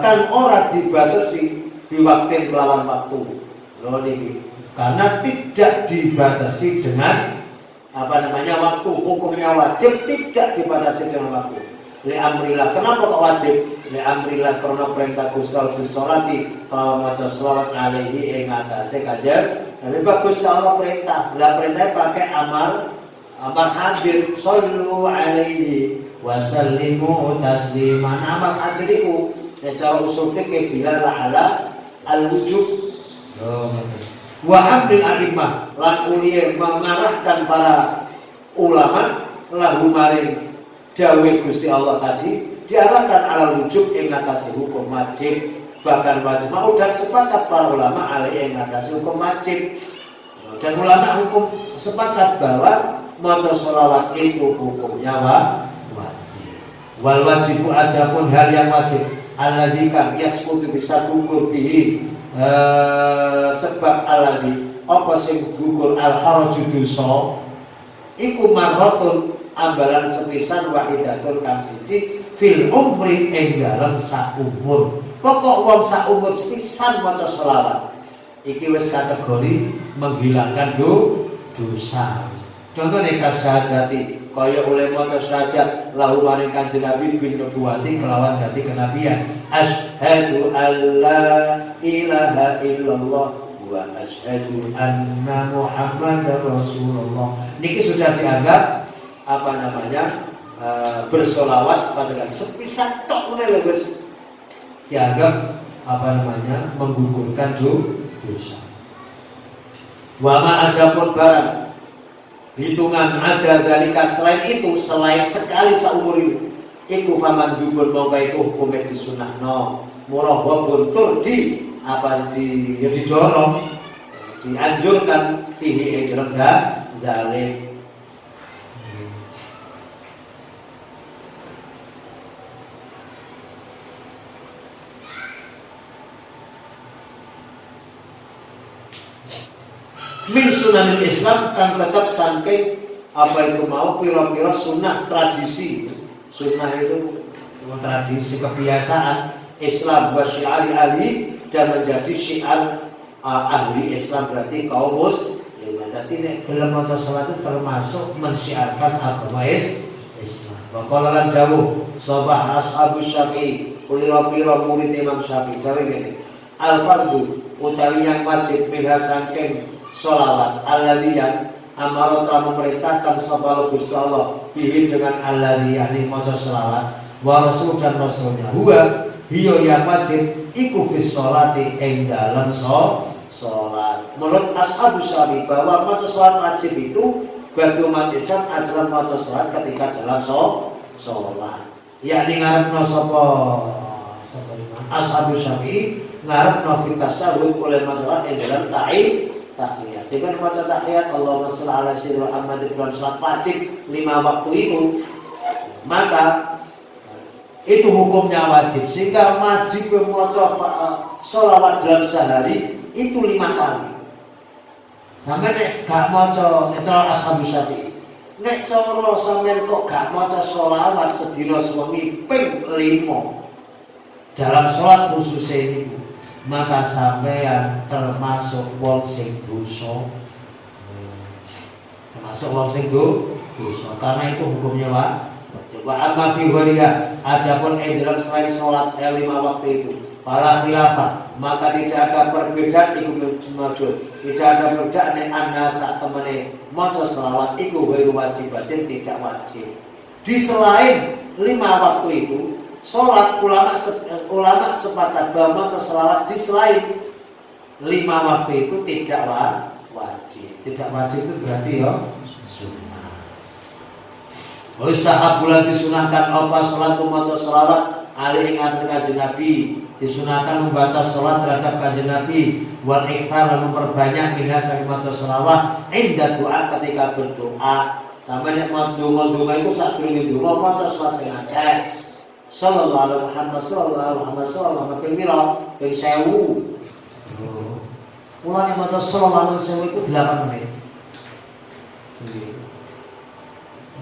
kan ora dibatasi di waktu melawan waktu. Loh niki karena tidak dibatasi dengan waktu hukumnya wajib tidak dibatasi dengan waktu. Li amrillah, kenapa kok wajib? Li amrillah karena perintah Gusti Allah bisolati kalau maca selawat alaihi ing atase kanjeng Nabi. Bagus Allah perintah. Lah perintahnya pakai amal hadir, shollu alaihi wasallimu tasliman. Amal hadir itu secara usul fikih dilala ala al-wujub. Wa amril alimah lan uliya mengarahkan para ulama lahu maring dawuh Gusti Allah tadi diarahkan ala wujub ing ngatasi hukum wajib, bahkan wajib mau dan sepakat para ulama alai ing ngatasi hukum wajib. Dan ulama hukum sepakat bahwa maca sholawat itu hukumnya wajib. Wal wajibu adapun hal yang wajib alladzi kan yasqutu bisa gugur bihi sebab alladzi apa sing gugur al haraju dosa iku marratun ambalan sepisan wahidatun kang siji fil umri ing dalem sak umur. Pokok wong sak umur sepisan maca sholawat iki wis kategori menghilangkan dosa. Contohnya kasyahadati kaya oleh maca syahadat lahu maring Kanjeng Nabi bin nubuwati kelawan dadi kenabian asyhadu alla ilaha illallah wa asyhadu anna muhammadar rasulullah. Niki sudah dianggap bersolawat pada sepisan tok meneh wis dianggap menggugurkan dosa. Wa ma adapun barang hitungan ada dari selain itu, selain sekali seumur itu iku faman dubur mongko iku hukume disunahno murahwabun tur didorong dianjurkan fihi ing dalil. Min sunanil Islam kan tetap saking pira-pira sunnah tradisi. Sunnah itu tradisi kebiasaan Islam wa syiari ahli dan menjadi syiar ahli Islam berarti kaum muslimin. Dadi nek gelem maca salat itu termasuk mensyiarkan agama Islam. Wa qala lan dawuh sabah ashabu Syafi'i pira-pira murid Imam Syafi'i dawuh ngene. Al fardu utawi yang wajib minha saking sholawat alladzi yang amara telah memerintahkan sapa Gusti Allah bihi dengan alladzi yakni maca sholawat wa rasul dan rasulnya huwa hiya yang wajib iku fis sholati ing dalem sholat. Menurut ashabu Syafi'i bahwa maca sholat wajib itu bagi umat Islam adalah maca sholat ketika dalam sholat. Yakni ngarepno sapa ashabu Syafi'i ngarepno fit tasyahud oleh maca ing dalam tahiyat. Sehingga baca tahiyat Allahumma shalli ala sayyidina Muhammad dalam salat wajib 5 waktu itu, maka itu hukumnya wajib. Sehingga wajib membaca sholawat dalam sehari itu 5 kali. Sampai nek gak maca cara ashabu Syafi'i, nek cara sampean kok gak maca sholawat sedina sewengi ping 5 dalam salat khusus ini, maka sampean termasuk wong sing dosa. Termasuk wong sing dosa karena itu hukumnya wajib. Wa amma fi ghariha adapun dalam selain salat 5 waktu itu fala khilafah maka tidak ada perbedaan iku majul. Tidak ada perbedaan anna sak temene maca selawat iku wajib batin tidak wajib. Di selain 5 waktu itu sholat ulama sepakat bahwa selawat di selain 5 waktu itu tidak wajib. Tidak wajib itu berarti sunnah. Ustahab bulan disunahkan apa sholat maca selawat ali ing atas kanjeng Nabi, disunahkan membaca sholat terhadap kanjeng Nabi wal ikthar memperbanyak minha sang maca selawat inda doa ketika berdoa. Sampai nek mau donga iku sak durunge donga maca selawat sing akeh. Sallallahu alaihi Muhammad sallallahu alaihi wasallam ping 1000. Mulane maca sallallahu alaihi wasallam itu 8 menit.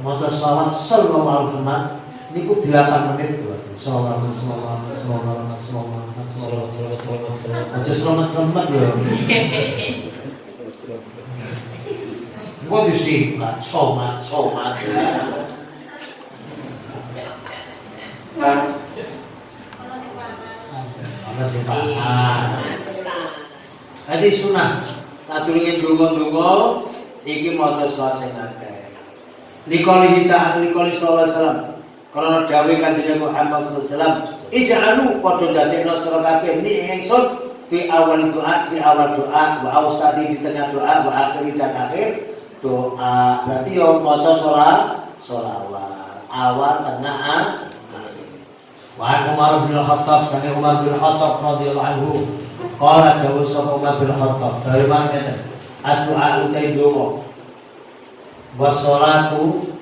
Maca salawat sallallahu alaihi wasallam niku 8 menit tuh. Sallallahu alaihi wasallam. Aja selamat-selamat ya. kok disingkat somat. Ana sing paham. Jadi sunah. Satulunge donga-donga iki maca selasa akeh. Liqali sallallahu alaihi wasallam. Karena dawuh Kanjeng Muhammad sallallahu alaihi wasallam, ij'alu padha dadekno sira kabeh ni ingsun fi awal doa di awal doa wa ausadi di tengah doa wa akhir dan akhir doa. Berarti yo maca sholawat awal tengah akhir. Wa Umar bin Khattab sami Umar bin Khattab radhiyallahu anhu qala dawu sapa Umar bin Khattab dari mana kata ad-du'a utai donga wa sholatu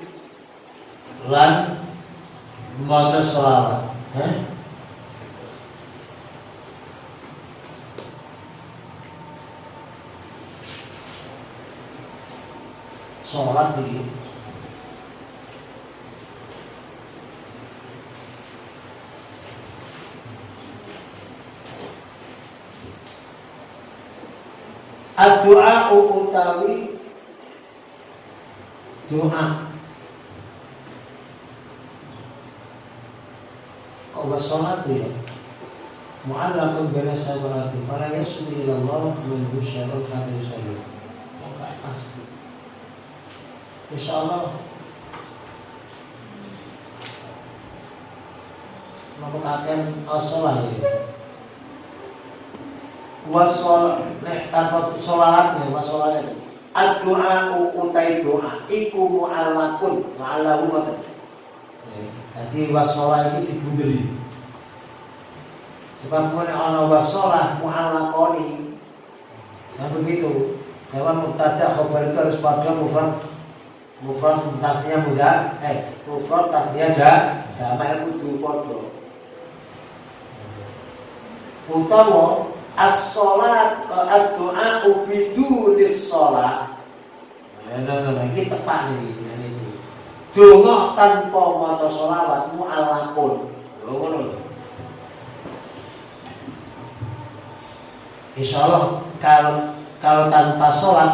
lan maca sholawat. Sholat ini ad-du'a utawi doa. Wa sholat dia mu'allaqun baina sabarati fala yaslu ila Allah min syarrul hadis salih. Insyaallah mengatakan as-shalah ya. Wasol nek tanpa sholatnya wasolatnya ad-du'a utai doa iku mu'allaqun ma'allahu mata. Jadi wasolah itu digundeli. Sebab mana ana wasolah mu'allaqoni. Nah begitu. Kalau mubtada khabar itu harus pada mufrad tasniah mudah, mufrad tasniah sama kudu padha. Utawa as-shalat ad-du'a bidunis shalah. Iki tepat iki itu. Donga tanpa maca sholawat mu'allaqun. Ngono lho. Insyaallah kalau tanpa sholat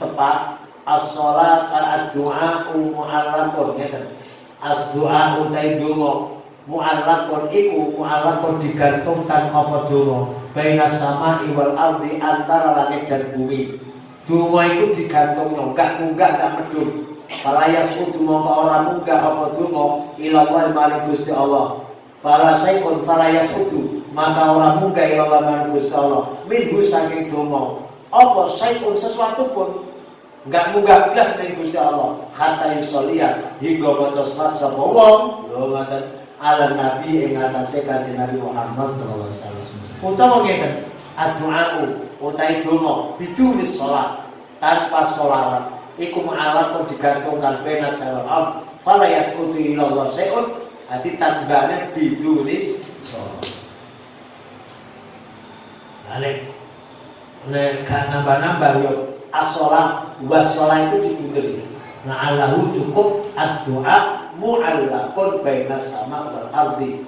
tepat as-sholat ad-du'a mu'allaqun ngeten. As-du'a utai donga mu'allaqun iku mu'allaqun digantungkan apa donga baina sama'i wal ardi antara langit dan bumi. Donga iku digantungno enggak munggah enggak medhun. Fala yasqutu mongko ora munggah apa donga ila Allah maring Gusti Allah. Fala sayyun fala yasqutu maka ora munggah ila Allah maring Gusti Allah. Minhu saking donga. Apa sayyun sesuatu pun enggak munggah blas ning Gusti Allah. Hatta yusolliya hingga maca salat sapa wong lho ngaten ala nabi ing atase Kanjeng Nabi Muhammad sallallahu alaihi wasallam. Utawa ngeten ad-du'a utai donga bidunis shalat tanpa sholawat iku mu'allaqun digantungkan bena salawat fala yasqutu ila Allah syai'un ati tambane bidunis shalat. Nek gak nambah-nambah yo as-shalah wa shalah itu digundeli. Nah Allahu cukup ad-du'a mu'allaqun baina sama wal ardi.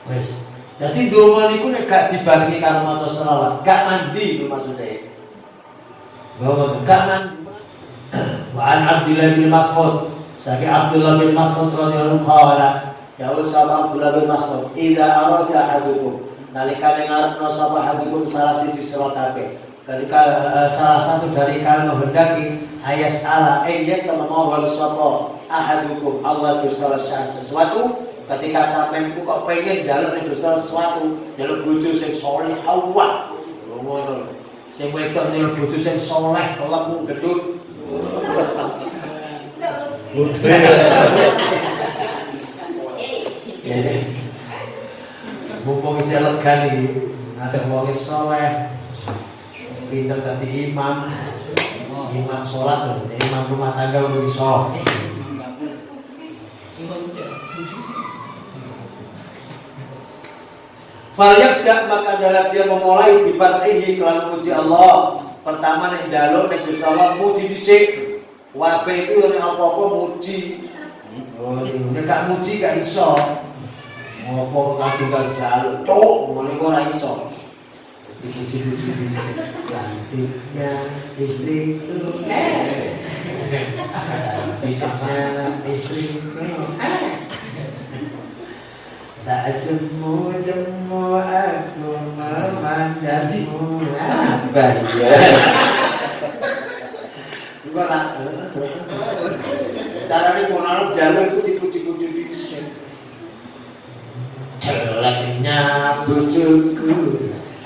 Wes. Jadi donga niku nek gak dibarengi karo maca selawat, gak mandi maksudnya. Bahwa gak mandi. Wa an Abdullah bin Mas'ud, saking Abdullah bin Mas'ud radhiyallahu qala, jauh sama Abdullah bin Mas'ud, "Idza arada ahadukum" nalika ngarepno sapa ahadukum salah siji sira kabeh. Ketika salah satu dari kalian menghendaki ayat Allah ayat memohon sapa ahadukum Allah Gusti sesuatu. Ketika sampean ku kok pengen njaluk ning Gusti sesuatu, njaluk bojo sing saleh awak. Ngono. Sing wedok njaluk bojo sing saleh, kelemu gedut. Mumpung jelegan iki, ada wong saleh, pinter dadi imam sholat lho, imam rumah tangga udah bisa. Falyabda maka adalah dia memulai bifathihi kelan muji Allah. Pertama nek njaluk nek Gusti Allah muji dhisik. Wabe itu nek apa-apa muji. Oh, nek gak muji gak iso. Ngopo kadung njaluk, cuk, ngene ora iso. Dipuji-puji dhisik. cantiknya istriku, cantiknya istriku, tak jemu-jemu aku memandangmu. Bahaya. Gimana? Caranya mau jalur itu dipuji-puji di sini. Jeleknya bujuku,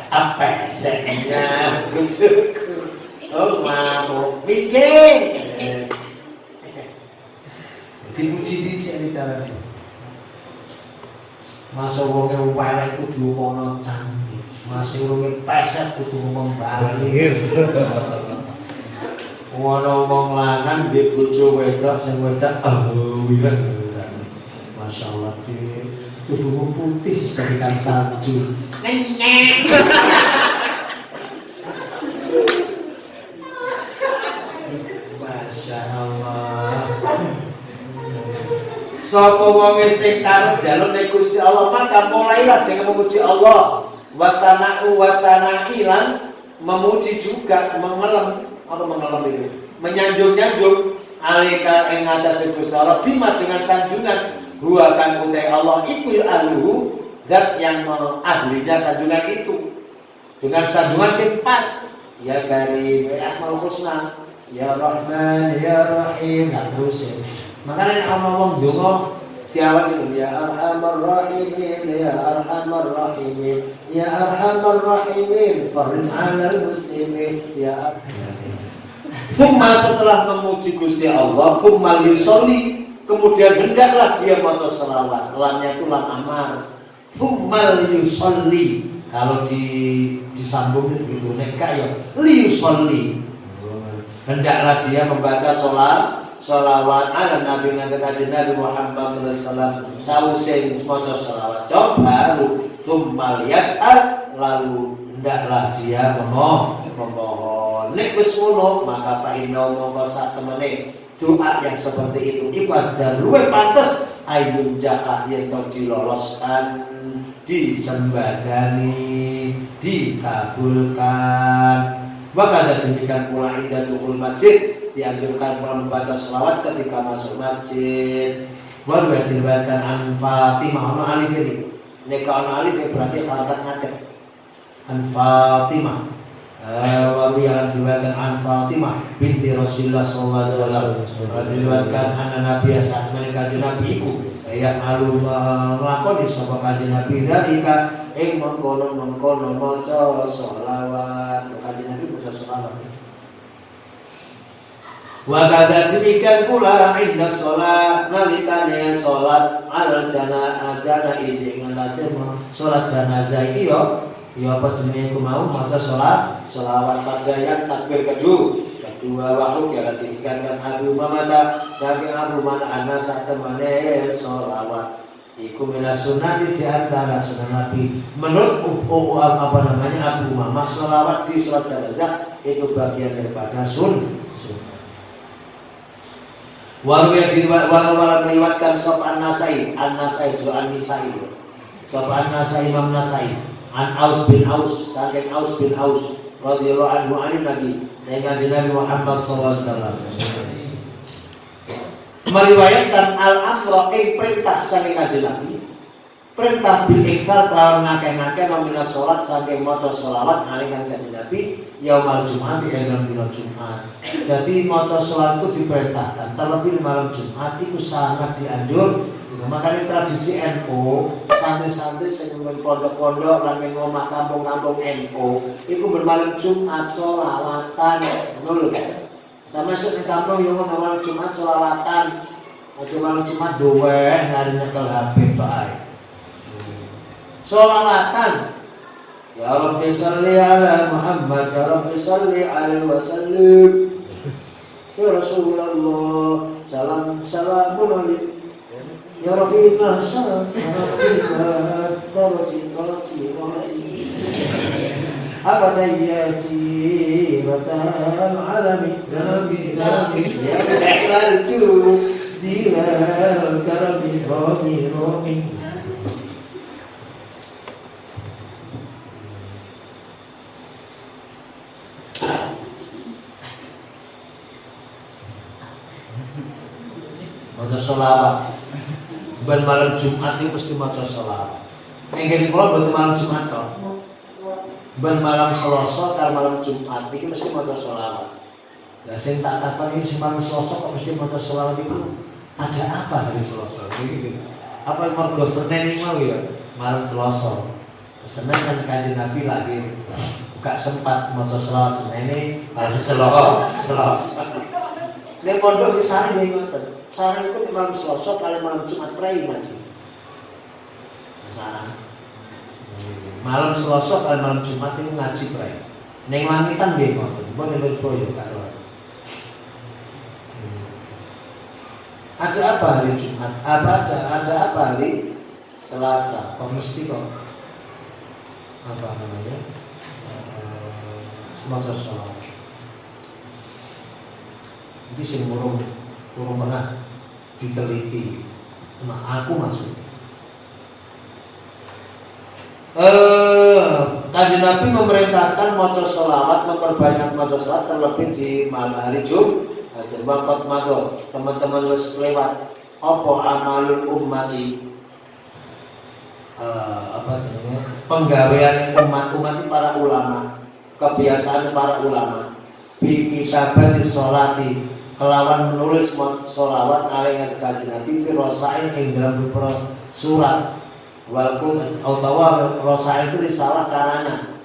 apa esnya bujuku, oh mau mikir. Dipuji di sini caranya. Masa wonge upaya kudu ngono cantik, masih wonge pesek kudu ngomong balik. Ngono wong lanang di bojo wedok sing wedok wireng. Masyaallah ki tubuhmu putih bagaikan salju. Nenyek. Masyaallah. Sapa wong sing karep jaluk ning Gusti Allah maka mulailah dengan memuji Allah. Wa tanailan memuji juga mengelem apa mengelem itu. Menyanjung-nyanjung alika ing atase Gusti Allah bima dengan sanjungan huwa kang utai Allah iku ahluhu zat yang ahlinya sanjungan itu. Dengan sanjungan sing pas ya dari Asmaul Husna ya Rahman ya Rahim dan terus. Makanya ana wong donga diawak itu ya Arhamar Rahimin ya Arhamar Rahimin ya Arhamar Rahimin farij 'alal muslimin ya. Thumma setelah memuji Gusti Allah, thumma yusolli, kemudian hendaklah dia maca selawat. Lamnya itu lam amar. Thumma yusolli. Kalau disambung itu begitu nek ya liusolli. Hendaklah dia membaca sholawat ala Nabi Nabi Muhammad sallallahu alaihi wasallam. Sawise maca sholawat baru thumma yas'al, lalu hendaklah dia memohon. Nek wis ngono maka fa inna mongko sak temene doa yang seperti itu iku asdar luwih pantes ayun jaka yen to diloloskan, disembadani, dikabulkan. Maka demikian pula indah tukul masjid, dianjurkan pula membaca selawat ketika masuk masjid. Baru diriwayatkan an Fatimah ana alif ini. Nek ana alif berarti harakat ngadeg. An Fatimah. Baru yang diriwayatkan an Fatimah binti Rasulullah sallallahu alaihi wasallam. Diriwayatkan anna Nabi saat menikah Nabi iku ya malu nglakoni sapa kanjeng Nabi dalika ing mengkono maca sholawat. Kanjeng Nabi maca sholawat. Wa kadza demikian pula inda sholat nalikane sholat al janaazah isi ngatasi sholat jenazah iki yo apa jenenge ku mau maca sholawat pada yang takbir kedua waktu yang diikankan Abu Mamata saking Abu Mamata anak sak temane sholawat iku minas sunnah di antara sunnah Nabi. Menurut apa namanya Abu Mamah sholawat di sholat jenazah itu bagian daripada sunnah. Waru yang meriwayatkan Sof An-Nasai itu An-Nisai Sof An-Nasai Imam Nasai An Aus bin Aus saking Aus bin Aus radhiyallahu anhu an Nabi sehingga Nabi Muhammad SAW meriwayatkan al-amra perintah saking Nabi perintah bil iktsar kelawan ngakeh-ngakeh nomina sholat saking maca sholawat nalika kanjeng Nabi yaumal Jumat ing dalam dina Jumat. Jadi maca sholat itu diperintahkan terlebih malam Jumat itu sangat dianjur. Makanya tradisi NU santri-santri sing nang pondok-pondok lan ning omah kampung-kampung NU iku bermalam Jumat sholawatan ngono lho. Sama esuk ning kampung yo malam Jumat sholawatan. Aja malam Jumat duweh lari nyekel HP bae. Sholawatan ya Rabbi salli ala Muhammad ya Rabbi salli alaihi wasallam ya Rasulullah salam alaikum ya Rafiqah salam alaikum abadiyati batal alami nabi ya ilalju dilal karami romi Ben malam Jumat itu mesti maca selawat. Nggih kula mboten malam Jumat to. Ben malam Selasa karo malam Jumat iki mesti maca selawat. Lah sing tak takoni sing malam Selasa kok mesti maca selawat iku ada apa hari Selasa? Iki apa mergo Senin iki mau ya malam Selasa. Senin kan Kanjeng Nabi lahir. Gak sempat maca selawat Senin hari Selasa. Nek pondok di sareng nggih ngoten. Sareng itu malam Selasa kali malam Jumat prei ngaji. Sareng. Malam Selasa kali malam Jumat itu ngaji prei. Ning langitan nggih ngoten. Mbok nek boyo karo. Ada apa hari Jumat? Ada apa hari Selasa? Kok mesti kok apa namanya? Maca selawat. Jadi sing urung pernah diteliti. Nah, aku maksudnya. Kanjeng Nabi memerintahkan maca selawat, memperbanyak maca selawat terlebih di malam hari Jumat. Waqt mago, teman-teman wis lewat apa amalul ummati apa jenenge penggawean umat para ulama, kebiasaan para ulama bi kitabati sholati kelawan menulis sholawat alaihi kanjeng Nabi fi rosain ing dalam beberapa surat walaupun utawa rosain itu risalah karangan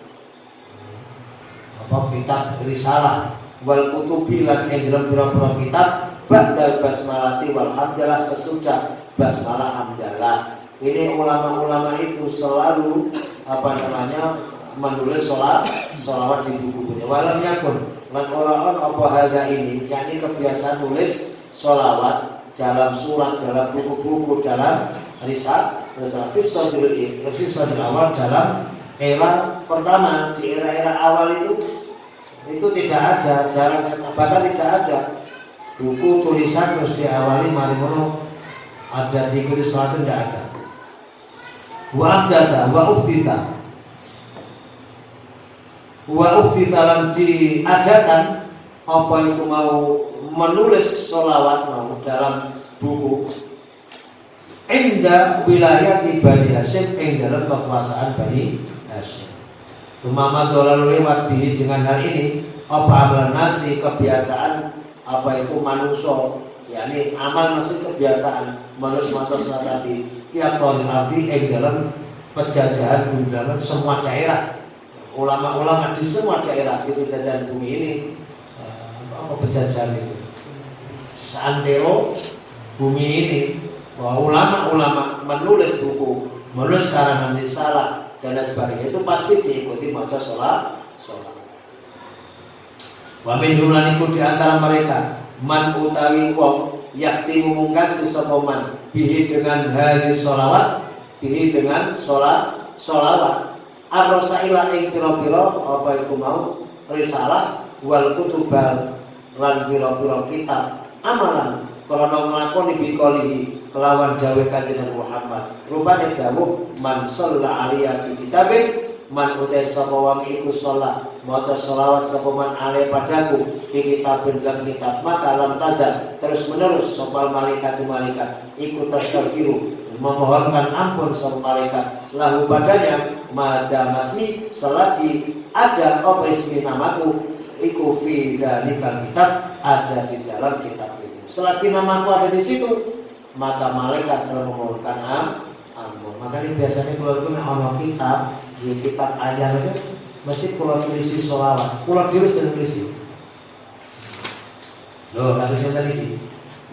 apa kitab risalah wal kutubi lan ing dalam pira-pira kitab ba'dal basmalati wal hamdalah sesudah basmalah hamdalah. Ini ulama-ulama itu selalu apa namanya menulis sholawat di buku-bukunya. Walamnya pun lan orang apa harga ini yakni kebiasaan nulis sholawat dalam surat, dalam buku-buku, dalam risalah fisodil awal dalam era pertama, di era-era awal itu tidak ada, jarang, bahkan tidak ada buku tulisan terus diawali mari ngono ada diikuti sholat itu tidak ada. Wa abdata wa uktita lan diadakan apa itu mau menulis sholawat mau dalam buku inda wilayah di Bani Hashim ing dalam kekuasaan Bani Hashim. Sumama lalu lewat bihi dengan hal ini apa amal nasi kebiasaan apa itu manusia yakni amal masih kebiasaan manusia tadi tiap tahun arti yang dalam penjajahan bumi dalam semua daerah ulama-ulama di semua daerah di penjajahan bumi ini apa penjajahan itu seantero bumi ini bahwa ulama-ulama menulis buku menulis karangan risalah dan sebagainya itu pasti diikuti maca sholat. Wa min dunaniku di antara mereka man utawi wong yakti mungkas sapa man bihi dengan hadis sholawat bihi dengan sholawat ar-rasaila ing pira-pira apa iku mau risalah wal kutubal lan pira-pira kitab amalan krana nglakoni bikolihi kelawan dawuh Kanjeng Muhammad rupane dawuh man shalla alaiya fi kitabin man utai sapa wong iku sholat maca sholawat sapa man alaihi padaku fi kitabin lan kitab maka lam tazal terus menerus sapa malaikat iku tastaghfiru memohonkan ampun sapa malaikat lahu padanya madha masmi selagi ada apa ismi namaku iku fi dalikal kitab ada di dalam kitab itu selagi namaku ada di situ maka malaikat selalu memohonkan ampun. Makanya biasanya kalau itu ada kitab di kitab ajar itu mesti kalau tulisi sholawat kalau diri sering tulisi loh kata saya tadi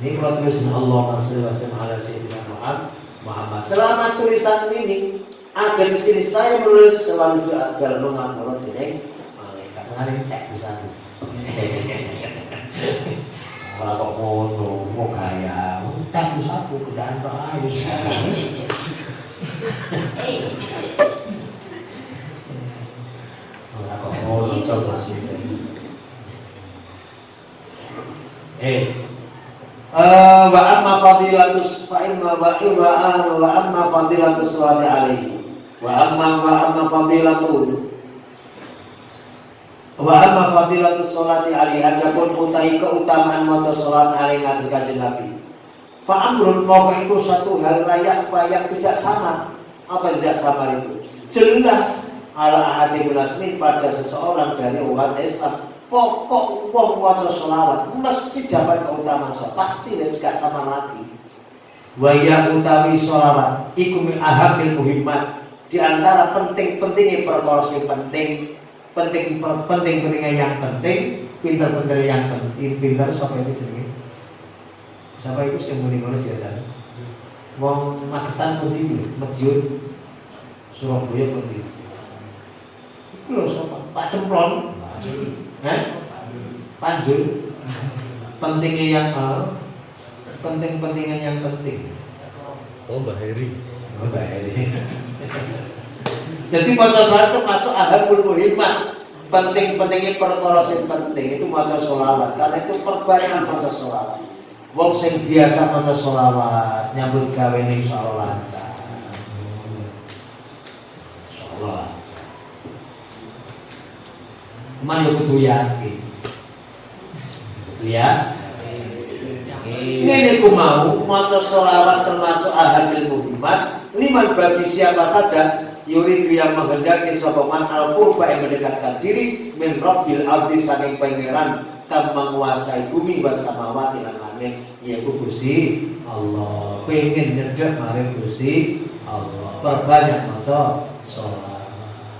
ini kalau tulisan Allah sallallahu alaihi wasallam Muhammad selama tulisan ini ada di sini saya menulis selalu dalam rumah mulut ini malaikat mengalir tek di sana kalau kok mau kaya tek di saku kedaan bahaya kalau mau coba sih wa amma fadilatus fa'ilma wa amma fadilatus sholati alaihi wa amma fadilatus sholati alaihi adapun utai keutamaan maca salat alaihi Kanjeng Nabi Fa'amrun maka itu satu hal layak yang tidak sama. Apa yang tidak sama itu? Jelas ala ahadi munasmin pada seseorang dari umat Islam. Pokok wong waca sholawat mesti dapat keutamaan sholat. Pasti gak sama lagi. Wa ya utawi sholawat iku min ahamil muhimmat. Di antara penting-pentingnya perkara sing penting-pentingnya yang penting, pinter-pinter yang penting, pinter siapa itu jenenge? Siapa itu sing muni-muni biasa? Wong Magetan pun iki, Madiun, Surabaya pun iki. Iku lho sapa? Pak Cemplon. Panjul. Pentingnya yang penting-pentingnya yang penting. Oh, Mbak Heri. Oh, Mbak Heri. Jadi maca sholawat itu masuk ahamul muhimmat. Penting-pentingnya perkara sing penting itu maca sholawat. Karena itu perbaikan maca sholawat. Wong sing biasa maca sholawat nyambut gawe ning insyaallah lancar. Insyaallah. Cuman yo kudu yakin. Kudu ya. Ngene ku mau maca sholawat termasuk ahamul muhimmat. Liman bagi siapa saja yuridu yang menghendaki sapa man al-qurba yang mendekatkan diri min rabbil ardi saking pangeran kang menguasai bumi was samawati lan langit yaiku Gusti Allah. Pengen nyedhek marang Gusti Allah. Perbanyak maca sholawat.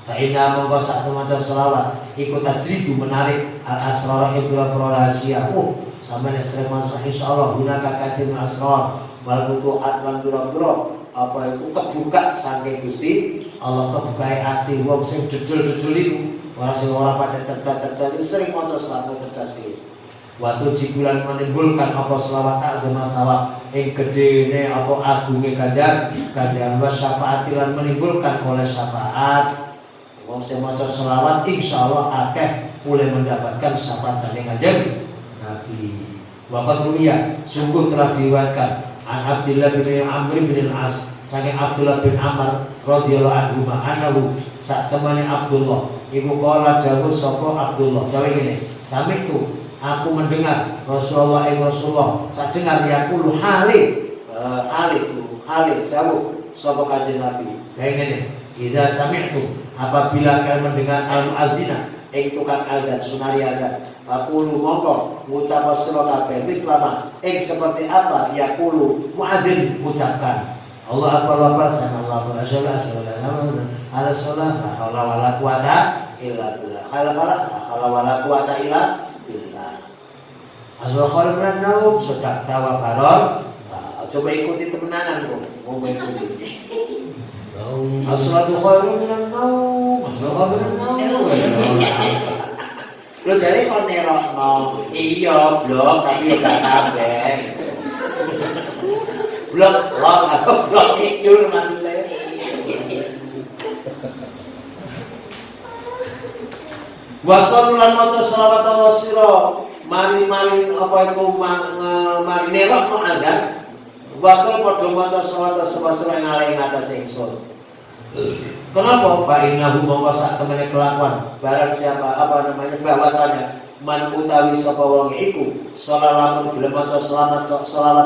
Fa inna mongko sak maca sholawat iku tajribu menarik al-asrar ibra rahasia. Sampeyan sering maca insyaallah gunaka katim asrar wal futuhat lan biro-biro apa itu kebuka saking Gusti Allah, kebuka hati wong sing dedul-dedul itu ora sing ora pada cerdas-cerdas itu sering maca selawat cerdas iki. Waktu jibulan menimbulkan apa selawat agama tawa ing gedene apa agunge ganjaran wa syafaat lan menimbulkan oleh syafaat. Wong sing maca selawat insyaallah akeh boleh mendapatkan syafaat dari Kanjeng Nabi. Waqat ruya sungguh telah diriwayatkan an Abdullah bin Amr bin Al-As saking Abdullah bin Amr radhiyallahu anhu anahu sak temane Abdullah iku kala dawuh sapa Abdullah gawe ngene sami itu aku mendengar Rasulullah tak dengar yaqulu halih dawuh sapa Kanjeng Nabi gawe ngene idza sami'tu apabila kalian mendengar al-muadzina ing tukang azan sunari azan aqulu mongko ngucap sira kabeh mislama ing seperti apa yaqulu muadzin ucapkan Allah akbar wa sallallahu alaihi wasallam ala sholat la haula wala quwata illa billah la wala quwata illa billah azwa khalqan naum sudah tawa barol coba ikuti temenanan kok mau ikuti as-salatu khairun minan naum as-salatu khairun minan naum lo jadi kon nerokno iya blok tapi yo gak kabeh blok lok atau blok itu maksudnya wasal lan maca selawat wasira mari-mari apa iku mari nerokno azan wasal padha maca selawat wasira ing ngatasé ingsun. Kenapa? Fa'innahu mongko sak temene kelakuan barang siapa apa namanya bahwasanya man utawi sapa wong iku salalamun gelem maca selawat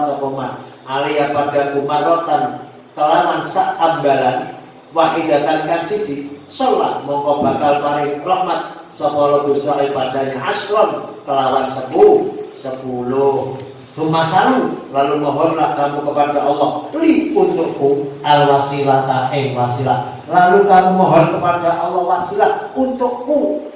sapa man alaiya padaku marotan kelawan sak ambalan wahidatan kan siji salat mongko bakal paring rahmat sapa Gusti padanya asron kelawan 10 Tumasalu lalu mohonlah kamu kepada Allah li untukku al wasilata wasilah lalu kamu mohon kepada Allah wasilah untukku.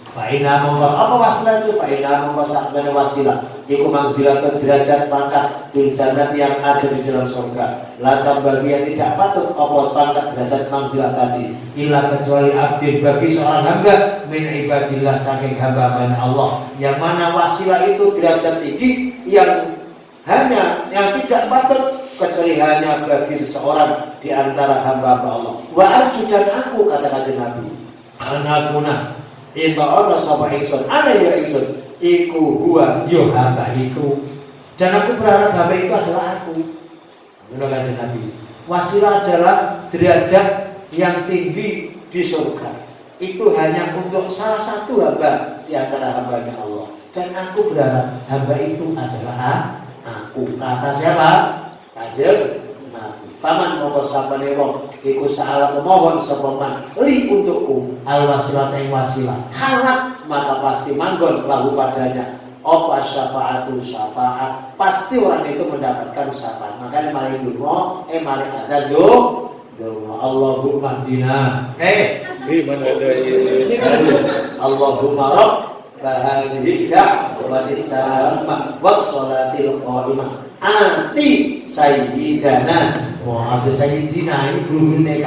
Fa'ina mongko apa wasilah itu? Fa'ina mongko sakmene wasilah iku manzilatun derajat pangkat fil jannah yang ada di dalam surga. La tambagia tidak patut apa pangkat derajat manzilah tadi illa kecuali abdi bagi seorang hamba min ibadillah saking hamba Allah yang mana wasilah itu derajat tinggi yang tidak patut kecuali hanya bagi seseorang di antara hamba Allah. Wa arju dan aku kata Kanjeng Nabi anakuna itu Allah sama ingsun ada ya ingsun iku huwa yo hamba iku dan aku berharap hamba itu adalah aku. Menurut Kanjeng Nabi wasilah adalah derajat yang tinggi di surga itu hanya untuk salah satu hamba di antara hambanya Allah dan aku berharap hamba itu adalah aku. aku. Kata siapa? Kanjeng Nabi. Faman mongko sapane wong iku saala memohon sapa man li untukku al wasilah ing wasilah. Harap maka pasti manggon lahu padanya. Apa syafaatu syafaat, pasti orang itu mendapatkan syafaat. Makanya mari donga, mari ada doa. Allahumma hdina. Mana ada ini? Allahumma rabb hadhihi da'watit tammah was salatil qa'imah. Ati sayyidana. Wah, aja sayyidina ini guru TK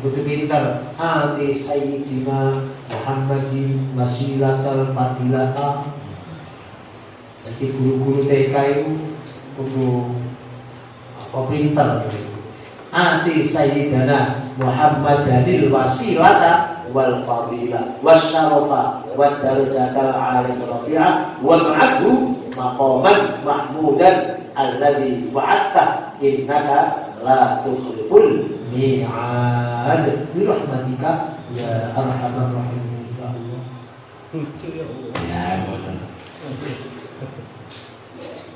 begitu pintar. Ati sayyidina Muhammadin wasilatal fadilata. Jadi guru-guru TK itu kudu apa pintar gitu. Ati sayyidana Muhammadanil wasilata wal fadilah wasyarafa wad darajatal aliyah rafi'ah wa ma'adhu maqaman mahmudan alladzi wa'adta innaka la tukhliful mi'ad bi rahmatika ya arhamar rahimin ya Allah.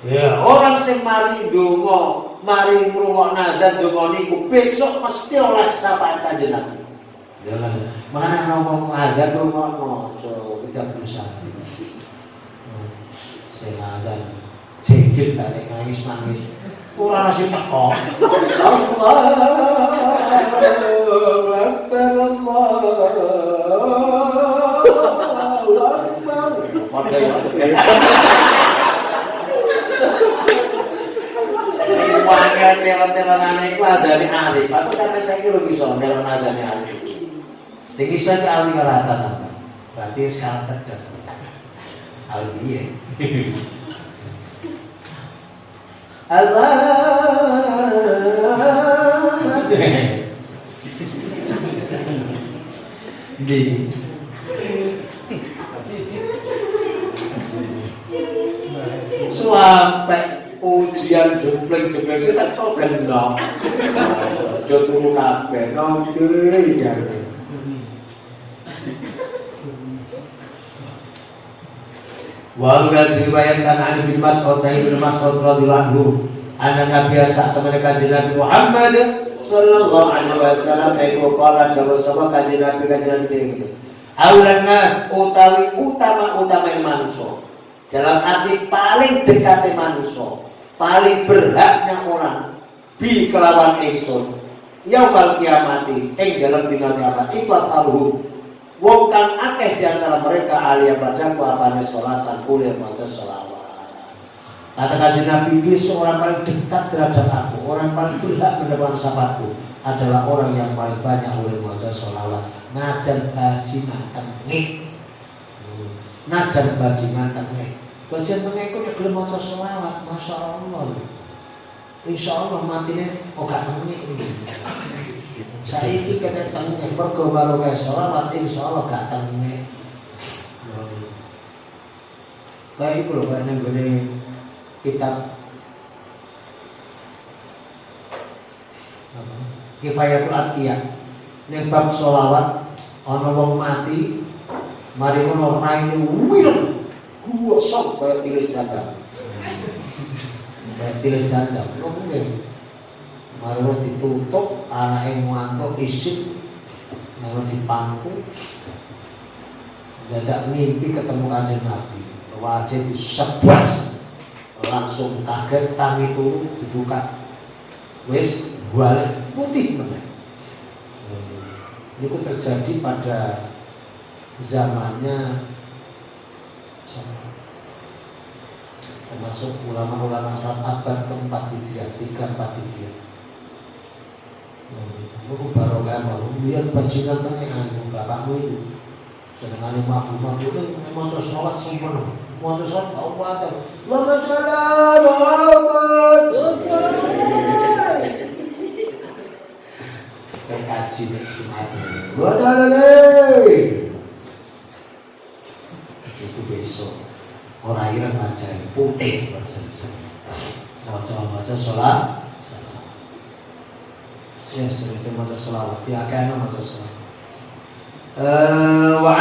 Ya, orang sing mari donga, mari ngrungokno adzan donga niku besok mesti oleh syafaat Kanjeng Nabi. Ya kan. Makane ngomong adzan donga aja tidak berusaha. Sing adzan cecil jane nangis-nangis. Ora nasi teko. Wangan telan-telanane iku adane arif. Aku sampe saiki lho iso telan adane arif. Sing iso ki ali rata-rata. Berarti sangat cerdas. Ali piye? Allah. Di sampai ujian jempleng-jempleng itu tak kok gendong. Aja turu kabeh nongki ya. Wa diriwayatkan an bin Mas'ud Sa'id bin Mas'ud radhiyallahu anhu anna biasa teman kanjeng Nabi Muhammad sallallahu alaihi wasallam iku qala dawu sapa kanjeng Nabi aulan nas utawi utama manusia dalam arti paling dekatnya manusia, paling berhaknya orang bi kelawan ingsun yaumul kiamati ing dalam dina kiamat iku taruh wong kang akeh di antara mereka alia padaku apane salatan kuliah maca selawat. Kata kanjeng Nabi, seorang paling dekat terhadap aku, orang paling berhak mendapat syafaatku adalah orang yang paling banyak oleh maca selawat. Najan bajingan tengik, najan bajingan tengik. Bagian tengah itu dia gelem maca selawat, masya Allah. Insya Allah matine gak tengik nih. Saiki kena tengik, mergo barokah selawat, insya Allah gak tengik. Kayak itu loh, kayak nenggone kitab Kifayatul Atqiyah. Ning bab selawat, ana wong mati, mari ngono raine wireng. Gua sok kayak tilis dagang. Kayak tilis dagang. Oke. Mari ditutup, anake ngantuk isip, mari dipangku. Dadak mimpi ketemu Kanjeng Nabi. Wajah disebas. Langsung kaget, tangi turu dibuka. Wis balik putih meneh. Itu terjadi pada zamannya termasuk ulama-ulama saat abad ke-4 Hijriah, 3-4 Hijriah. Aku barokah mau lihat bajingan tengah bapakmu itu. Sedangkan ibu-ibu itu memang terus sholat sempurna. Mau terus sholat Allah tahu. Muhammad. Kayak kaji nih Jumat. Itu besok. Orang ireng macam putih bersih. Maca sholat. Ya sering maca sholawat. Tiada maca sholawat. Wa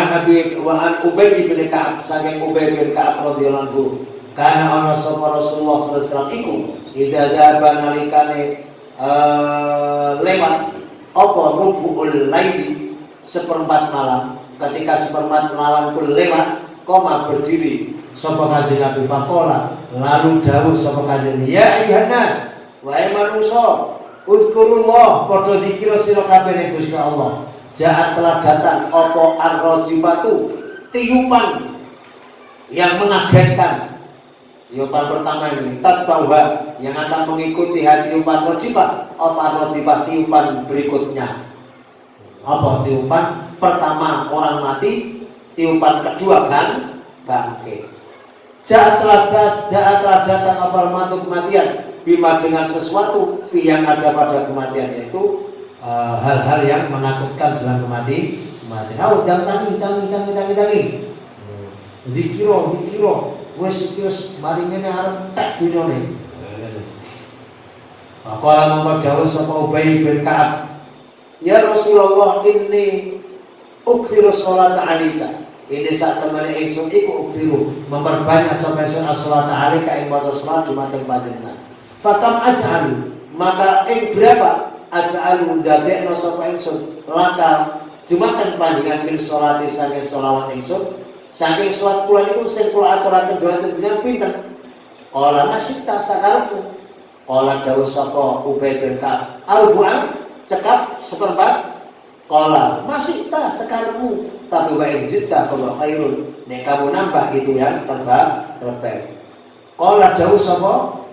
an Ubay bin Ka'ab saking Ubay bin Ka'ab radhiyallahu anhu Karena ana sapa Rasulullah sallallahu alaihi wasallam iku idza dzaba nalikane lewat apa rubuul laili seperempat malam, ketika seperempat malam pun lewat koma berdiri sapa kanjeng Nabi faqala lalu dawuh sapa kanjeng ya ayuhan nas wahai manusa uzkurullah padha dikira sira kabeh ning Gusti Allah jaat telah datang apa ar-rajifatu tiupan yang mengagetkan. Tiupan pertama ini tatbauha yang akan mengikuti tiupan rajifah apa rajifah tiupan berikutnya. Apa tiupan pertama orang mati, tiupan kedua kan bangkit. Jaat telah datang apa matu kematian bima dengan sesuatu yang ada pada kematian itu hal-hal yang menakutkan dalam kematian. Oh, tangi. Dikira wis mari ngene arep tek dunyane. Maka mongko dawuh sapa Ubay bin Ka'ab, "Ya Rasulullah, inni ukthiru sholata 'alaika." Ini saat temene ingsun iku ukthiru memperbanyak sapa ingsun as-sholata 'alaika ing maca salat dumateng panjenengan. Fakam aj'alu, maka ing berapa aj'alu dadekno sapa ingsun laka dumateng panjenengan min sholati saking sholawat ingsun. Saking sholat kula niku sing kula aturaken dhumateng jenengan pinten? Qala masyita sakarepmu. Qala dawuh sapa Ubay bin Ka'ab, al-bu'an cekap seperempat. Qala masyita sakarepmu, tapi wa in zidta fa khairun. Nek kamu nambah itu yang terbaik. Qala dawuh sapa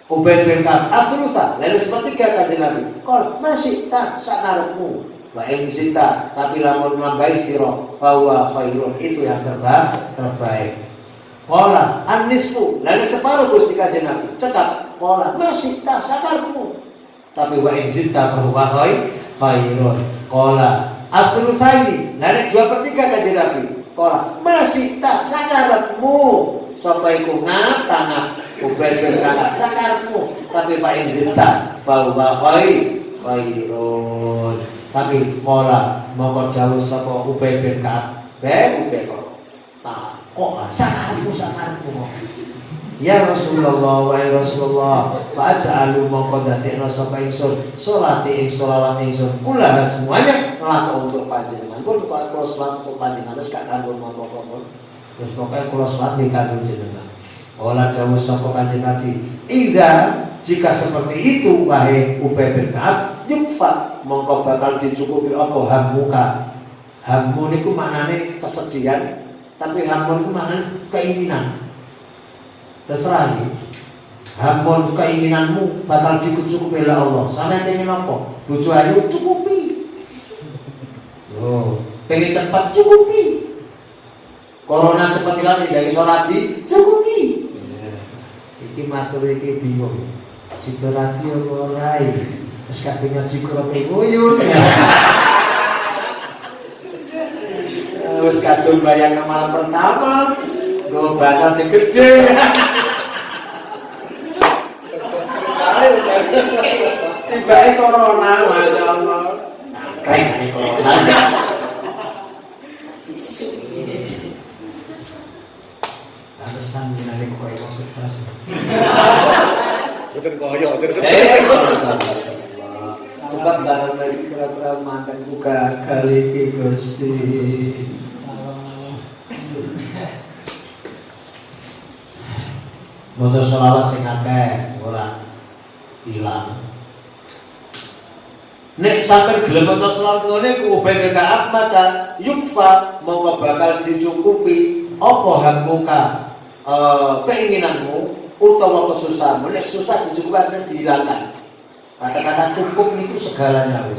Ubay bin Ka'ab, athulutha, lalu sepertiga kanjeng Nabi. Qala masyita sakarepmu. Wa in zita tapi lamun nambahi sira fa huwa khairun itu yang terbaik. Qala an-nisfu lalu separuh Gusti kanjeng Nabi cekap qala masih tak sakarmu tapi wa in zita fa huwa khairun. Qala athulutsaini lalu 2/3 kanjeng Nabi qala masih tak sakarmu sapa iku ngata Ubay bin Ka'ab sakarmu tapi wa in zita fa huwa khairun. Tapi pola mongko dawuh sapa Ubay bin Ka'ab, Ubay kok sakarku ya Rasulullah wa Rasulullah fa'ja'alu mongko dadekno sapa ingsun salate ing selawat ingsun kula semuanya nglakoni untuk panjenengan pun kula salat untuk panjenengan terus gak kanggo apa-apa terus pokoke kula salat ning kanggo jenengan. Ola dawuh sapa kanjeng Nabi jika seperti itu wahai Ubay bin Ka'ab yukfa mongko bakal dicukupi apa hammuka. Hammu niku maknane kesedihan, tapi hammu niku maknane keinginan. Terserah iki. Hammu keinginanmu bakal dicukupi oleh Allah. Sampeyan pengen apa? Bojo ayu cukupi. Yo, pengen cepat cukupi. Corona cepat hilang dari sholat cukupi. Iki masuk iki bingung. Situ lagi ora terus katanya cukup ngoyun. Terus kadung bayang malam pertama gue batas yang gede. Tiba-tiba corona, masya Allah. Keren nih corona. Pantesan menarik kue konsultasi. Betul koyo, terus. Sebab dalam lagi kira-kira mantan buka kali ini Gusti. Motor selawat sing akeh ora ilang. Nek sampai gelem motor selawat ngene ku Ubay bin Ka'ab maka yukfa mongko bakal dicukupi apa hakmuka keinginanmu utawa kesusahanmu. Nek susah dicukupkan dihilangkan. Kata-kata cukup itu segalanya wis.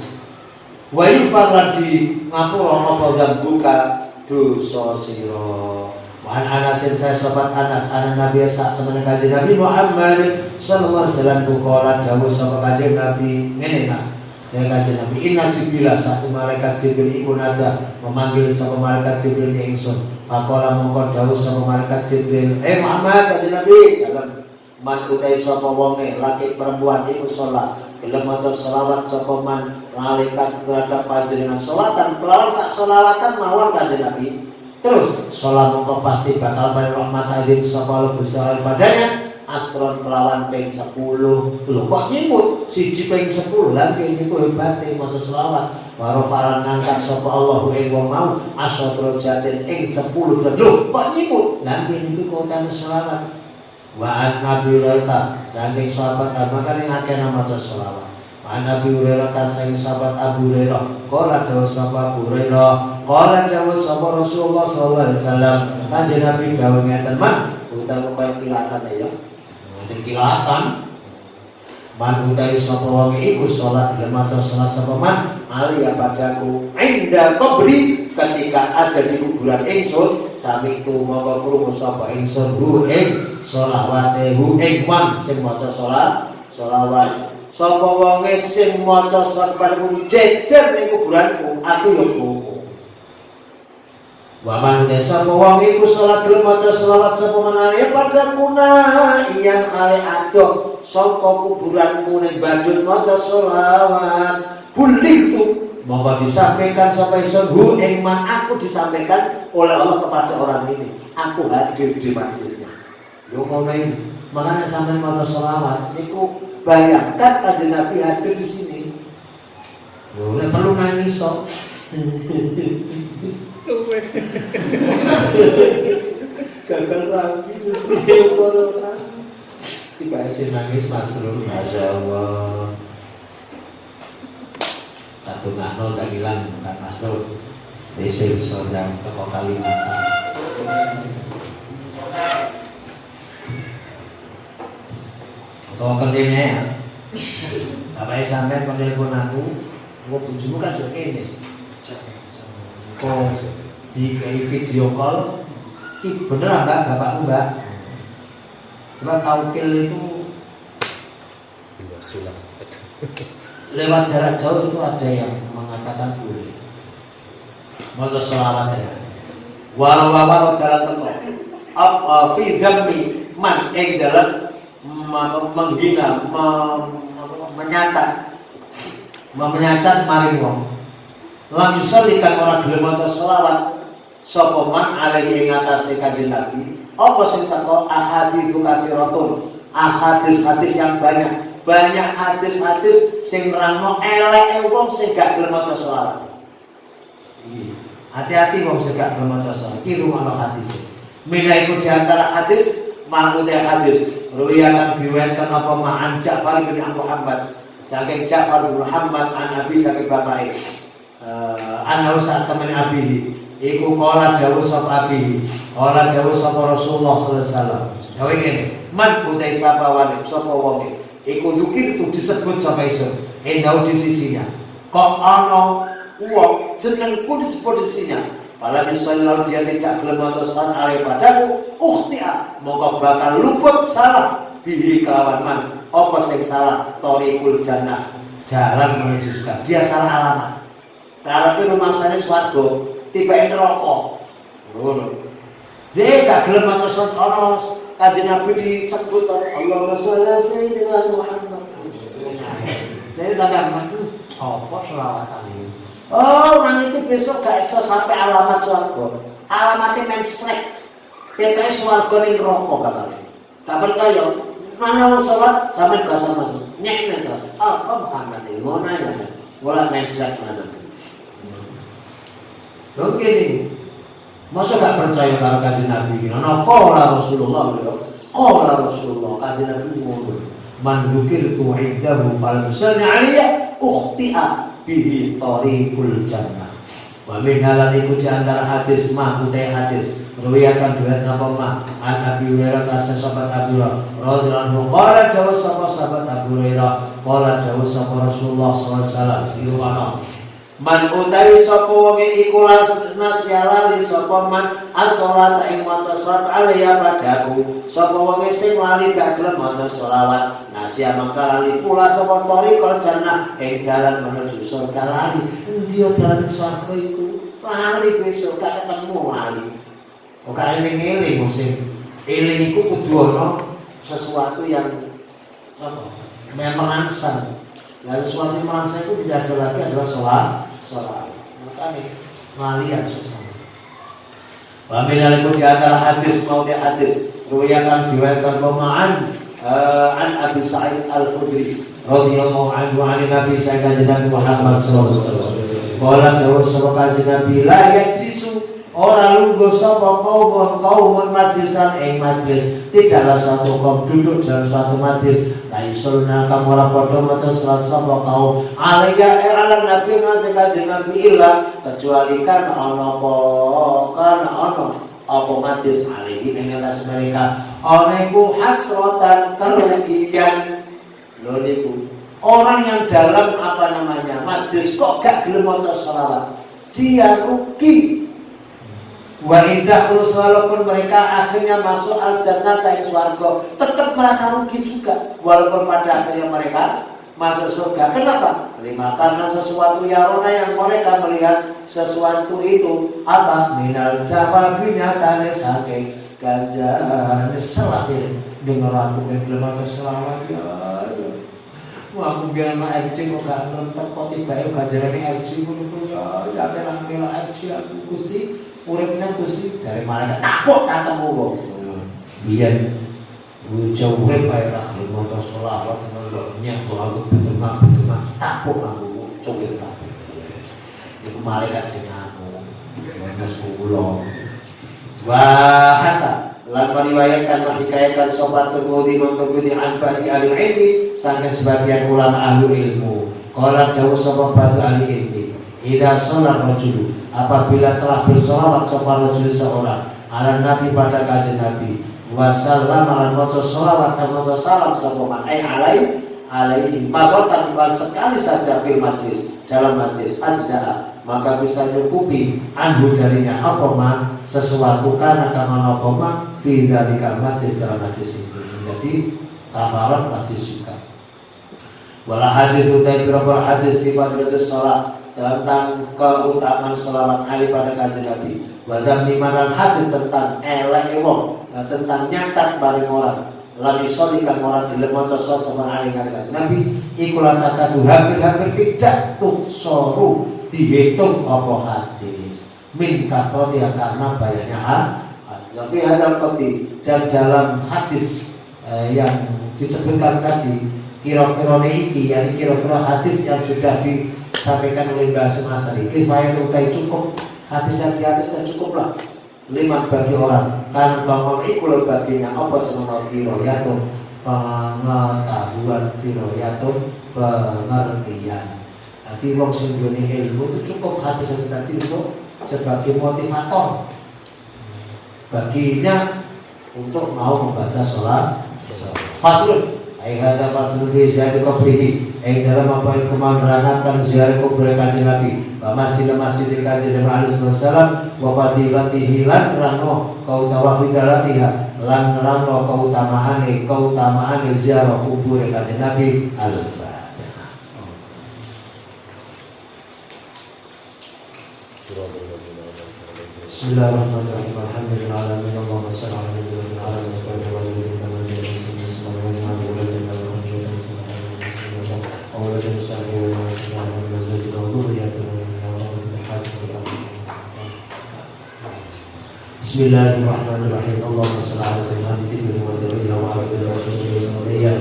Wa yufarlan di ngapura apa dzambuka dosa sira. Wan Anasin saya sobat Anas anak Nabi sak temen kanjeng Nabi Muhammad sallallahu alaihi wasallam qala dawuh sapa kanjeng Nabi ngene ta. Ya kanjeng Nabi inna Jibril satu malaikat Jibril iku nada memanggil sapa malaikat Jibril ke ingsun. Faqala mongko dawuh sapa malaikat Jibril, Muhammad kanjeng Nabi dalam man utai sapa wonge laki perempuan iku salat gelem maca selawat sapa man malaikat terhadap panjenengan salatan kelawan sak selawatan mawon kanjeng Nabi Terus sholat mongko pasti bakal beri rahmat adim sapa Gusti Allah padanya asron kelawan ping 10. Lho kok nyimut siji ping 10 lan kene niku hebate maca selawat baru faran ngangkat sapa Allah ing wong mau asra jatin ing 10 derajat. Lho kok nyimut lan kene niku kautane selawat. Wa an Nabi Hurairah saking sahabat makane akeh maca selawat. Nabi Hurairah tasing sahabat Abu Hurairah qala dawu sahabat Abu Hurairah qala dawu sahabat Rasulullah sallallahu alaihi wasallam kanjeng Nabi dawuh ngeten man utawa kaya kilatan ya ngoten kilatan man utawi sapa wong iku salat lan maca salat sapa man ali ya padaku inda qabri ketika ada di kuburan ingsun sami tu mongko krungu sapa ingsun hu ing sholawate hu ing man sing maca sholawat sapa wonge sing maca salat padaku jejer ning kuburanku aku ya krungu. Wa man sapa wong iku salat gelem maca selawat sapa manane padaku yang ale adoh saka kuburanku ning badut maca selawat bulih tu monggo disampaikan sapa ingsun hu ing man aku disampaikan oleh Allah kepada orang ini aku hadir di masjidnya. Yo ngono iki makanya sampeyan maca selawat niku bayangkan kanjeng Nabi hadir di sini. Lho nek perlu nangis sok. Gagal lagi tiba isi nangis Masrur Masya Allah satu ngano tak hilang bukan Masrur desi sodang teko Kalimantan kau kendenya ya apa sampai penelpon aku bujumu kan juga ini kok di video call ini beneran mbak, bapakku mbak sebab taukil itu lewat jarak jauh itu ada yang mengatakan boleh maksud selawat saya walau dalam tempat fi dhammi man yang dalam menghina menyacat maring wong lam yusallikan orang gelem maca selawat sapa man alaihi ing atase kanjeng Nabi apa sing teko ahaditsu katsiratun hadis-hadis yang banyak hadis-hadis sing nerangno eleke wong sing gak gelem maca selawat. Hati-hati wong sing gak gelem maca selawat iki rumono hadis. Mina iku di antara hadis mangkute hadis riwayat diriwayatkan apa ma'an Ja'far bin Muhammad saking Ja'far bin Muhammad an Nabi saking bapake ana usah temen Abi iku kala dawuh sapa Abi kala dawuh sapa Rasulullah sallallahu alaihi wasallam dawuh ngene man utai sapa wong iku dukir itu disebut sapa isun dawuh di sisinya kok ana wong jenengku disebut di sisinya pala misalnya dia tidak gelem maca salat ale padaku ukhtia mongko bakal luput salah bihi kelawan man apa sing salah thariqul jannah jalan menuju surga dia salah alamat karepe rumangsane swarga tiba neraka. Ngono. Dia gak gelem maca surat ana kanjeng Nabi disebut Allahumma sholli ala sayyidina Muhammad. Dari tangga apa selawatan ini? Oh, orang itu besok gak bisa sampai alamat swarga. Alamatnya mensrek. Pokoknya swarga ning neraka katanya. Tak percaya. Mana wong salat sampe gak sama masuk. Nyek nek apa Muhammad iki ngono ya. Wala mensrek mana. Oke nih, masa gak percaya kalau kanjeng Nabi ini? Nah, qala Rasulullah beliau, qala Rasulullah kanjeng Nabi ngomong, man dzukirtu indahu fal musalli alayya ukhti'a bihi tariqul jannah. Wa min halan iku antara hadis mah utai hadis riwayatan diriwayat napa mah an Abi Hurairah kasan sahabat Abu Hurairah radhiyallahu anhu qala jawab sahabat Abu Hurairah qala jawab sahabat Rasulullah sallallahu alaihi wasallam man utawi sapa wong iku nasyalali sapa man as-sholata ing maca salat alaiya padaku sapa wong sing lali gak gelem maca selawat nasya mangkali pula sapa thariqul jannah ing dalan menuju surga lali endi dalan swarga iku lali besok gak ketemu lali kok gak eling-eling sing eling iku kudu ana sesuatu yang apa merangsang. Lalu sesuatu yang merangsang itu tidak ada lagi adalah sholat. Makanya ngalian susah. Wa min al-qul di antara hadis mau di hadis riwayat diriwayatkan Ma'an an Abi Sa'id Al-Khudri radhiyallahu anhu an Nabi Nabi Muhammad sallallahu alaihi wasallam. Qala dawuh sapa kanjeng Nabi la yajlisu ora lungguh sapa kaumun majlisan ing majlis, tidaklah satu kaum duduk dalam suatu majlis la yusulna kamu ora padha maca salat sapa kaum alaiya alam Nabi ngasih kanjeng Nabi illa kecuali kan ana apa majlis alaihi ing atas mereka ana iku hasratan kerugian. Lho niku orang yang dalam majlis kok gak gelem maca selawat, dia rugi. Wa indah ulus walaupun mereka akhirnya masuk al-jannah ing swarga, tetap merasa rugi juga walaupun pada akhirnya mereka masuk surga. Kenapa? Karena sesuatu yarona yang mereka melihat sesuatu itu apa? Minal jawabinya tane saking ganjaran selawat. Dengar aku gelem maca selawat ya. Wah, aku biar mah FC kok gak nonton kok tiba-tiba ganjarane FC ngono ya bela FC aku Gusti uripnya Gusti dari mana takut cangkemmu kok. Biyen jauh urip ae ra gelem maca selawat nolongnya kok aku betemak takut aku cowok kabeh. Iku malaikat sing aku wis kula. Wah, hatta lan meriwayatkan menghikayatkan sobat Tirmidzi mengkutip al-Bani al-ilmi sampai sebagian ulama ahli ilmu. Qala dawuh sapa batu ahli ilmi, idza sholat rajul apabila telah bersolawat sapa rajul seorang ala nabi pada kanjeng Nabi wa sallama lan maca sholawat dan maca salam sapa man alaihi maka tanpa sekali saja fil majlis dalam majlis ajza maka bisa nyukupi anhu darinya apa ma sesuatu karena apa ma fi dalikal majlis dalam majlis itu menjadi kafarat majlis juga. Wala hadis utai berapa hadis di fadlatus sholat tentang keutamaan sholawat ali pada kanjeng Nabi. Wadam limanan hadis tentang elek wong tentang nyacat bareng orang lalu solikan orang di lemot sholat sama ali kanjeng Nabi ikulah takadu hampir tidak tuh soru dihitung apa hadis min kathrotia karena banyaknya tapi hadal koti dan dalam hadis yang disebutkan tadi kira-kira iki yakni kira-kira hadis yang sudah disampaikan oleh Mbah Asari kifayah utai cukup hadis yang di atas dan cukuplah 5 bagi orang kan bangun ikul baginya apa semua kiroyatun pengetahuan kiroyatun pengertian. Nanti wong sing duweni ilmu itu cukup hadis tadi itu sebagai motivator baginya untuk mau membaca sholat. Faslun, ayat faslun di ziarah kubri. Dalam apa yang menerangkan ziarah kubri kanjeng Nabi. Masjid kanjeng Nabi alaihi wasallam wa fadilatihi lan rano kautawa fidalatiha lan rano keutamaane ziarah kubur kanjeng Nabi al-Fatihah. Bismillahirrahmanirrahim. Alhamdulillah Allahumma shalli ala nabiyyina Muhammad wa ala alihi wa Bismillahirrahmanirrahim. Allahumma shalli ala sayyidina Muhammadin wa ala alihi wa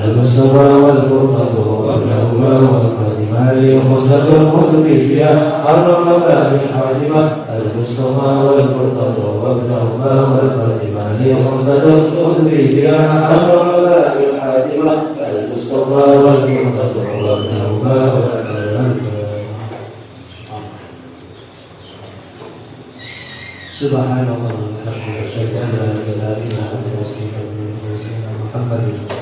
المصطفى والمرتضى والهما والفاطمة لخمسة المدري بها الرمضان الحاجمة المصطفى والمرتضى وابنهما والفاطمة لخمسة المدري بها الرمضان الحاجمة المصطفى والمرتضى وابنهما والفاطمة. سبحان الله والحمد لله لا إله إلا أنت محمد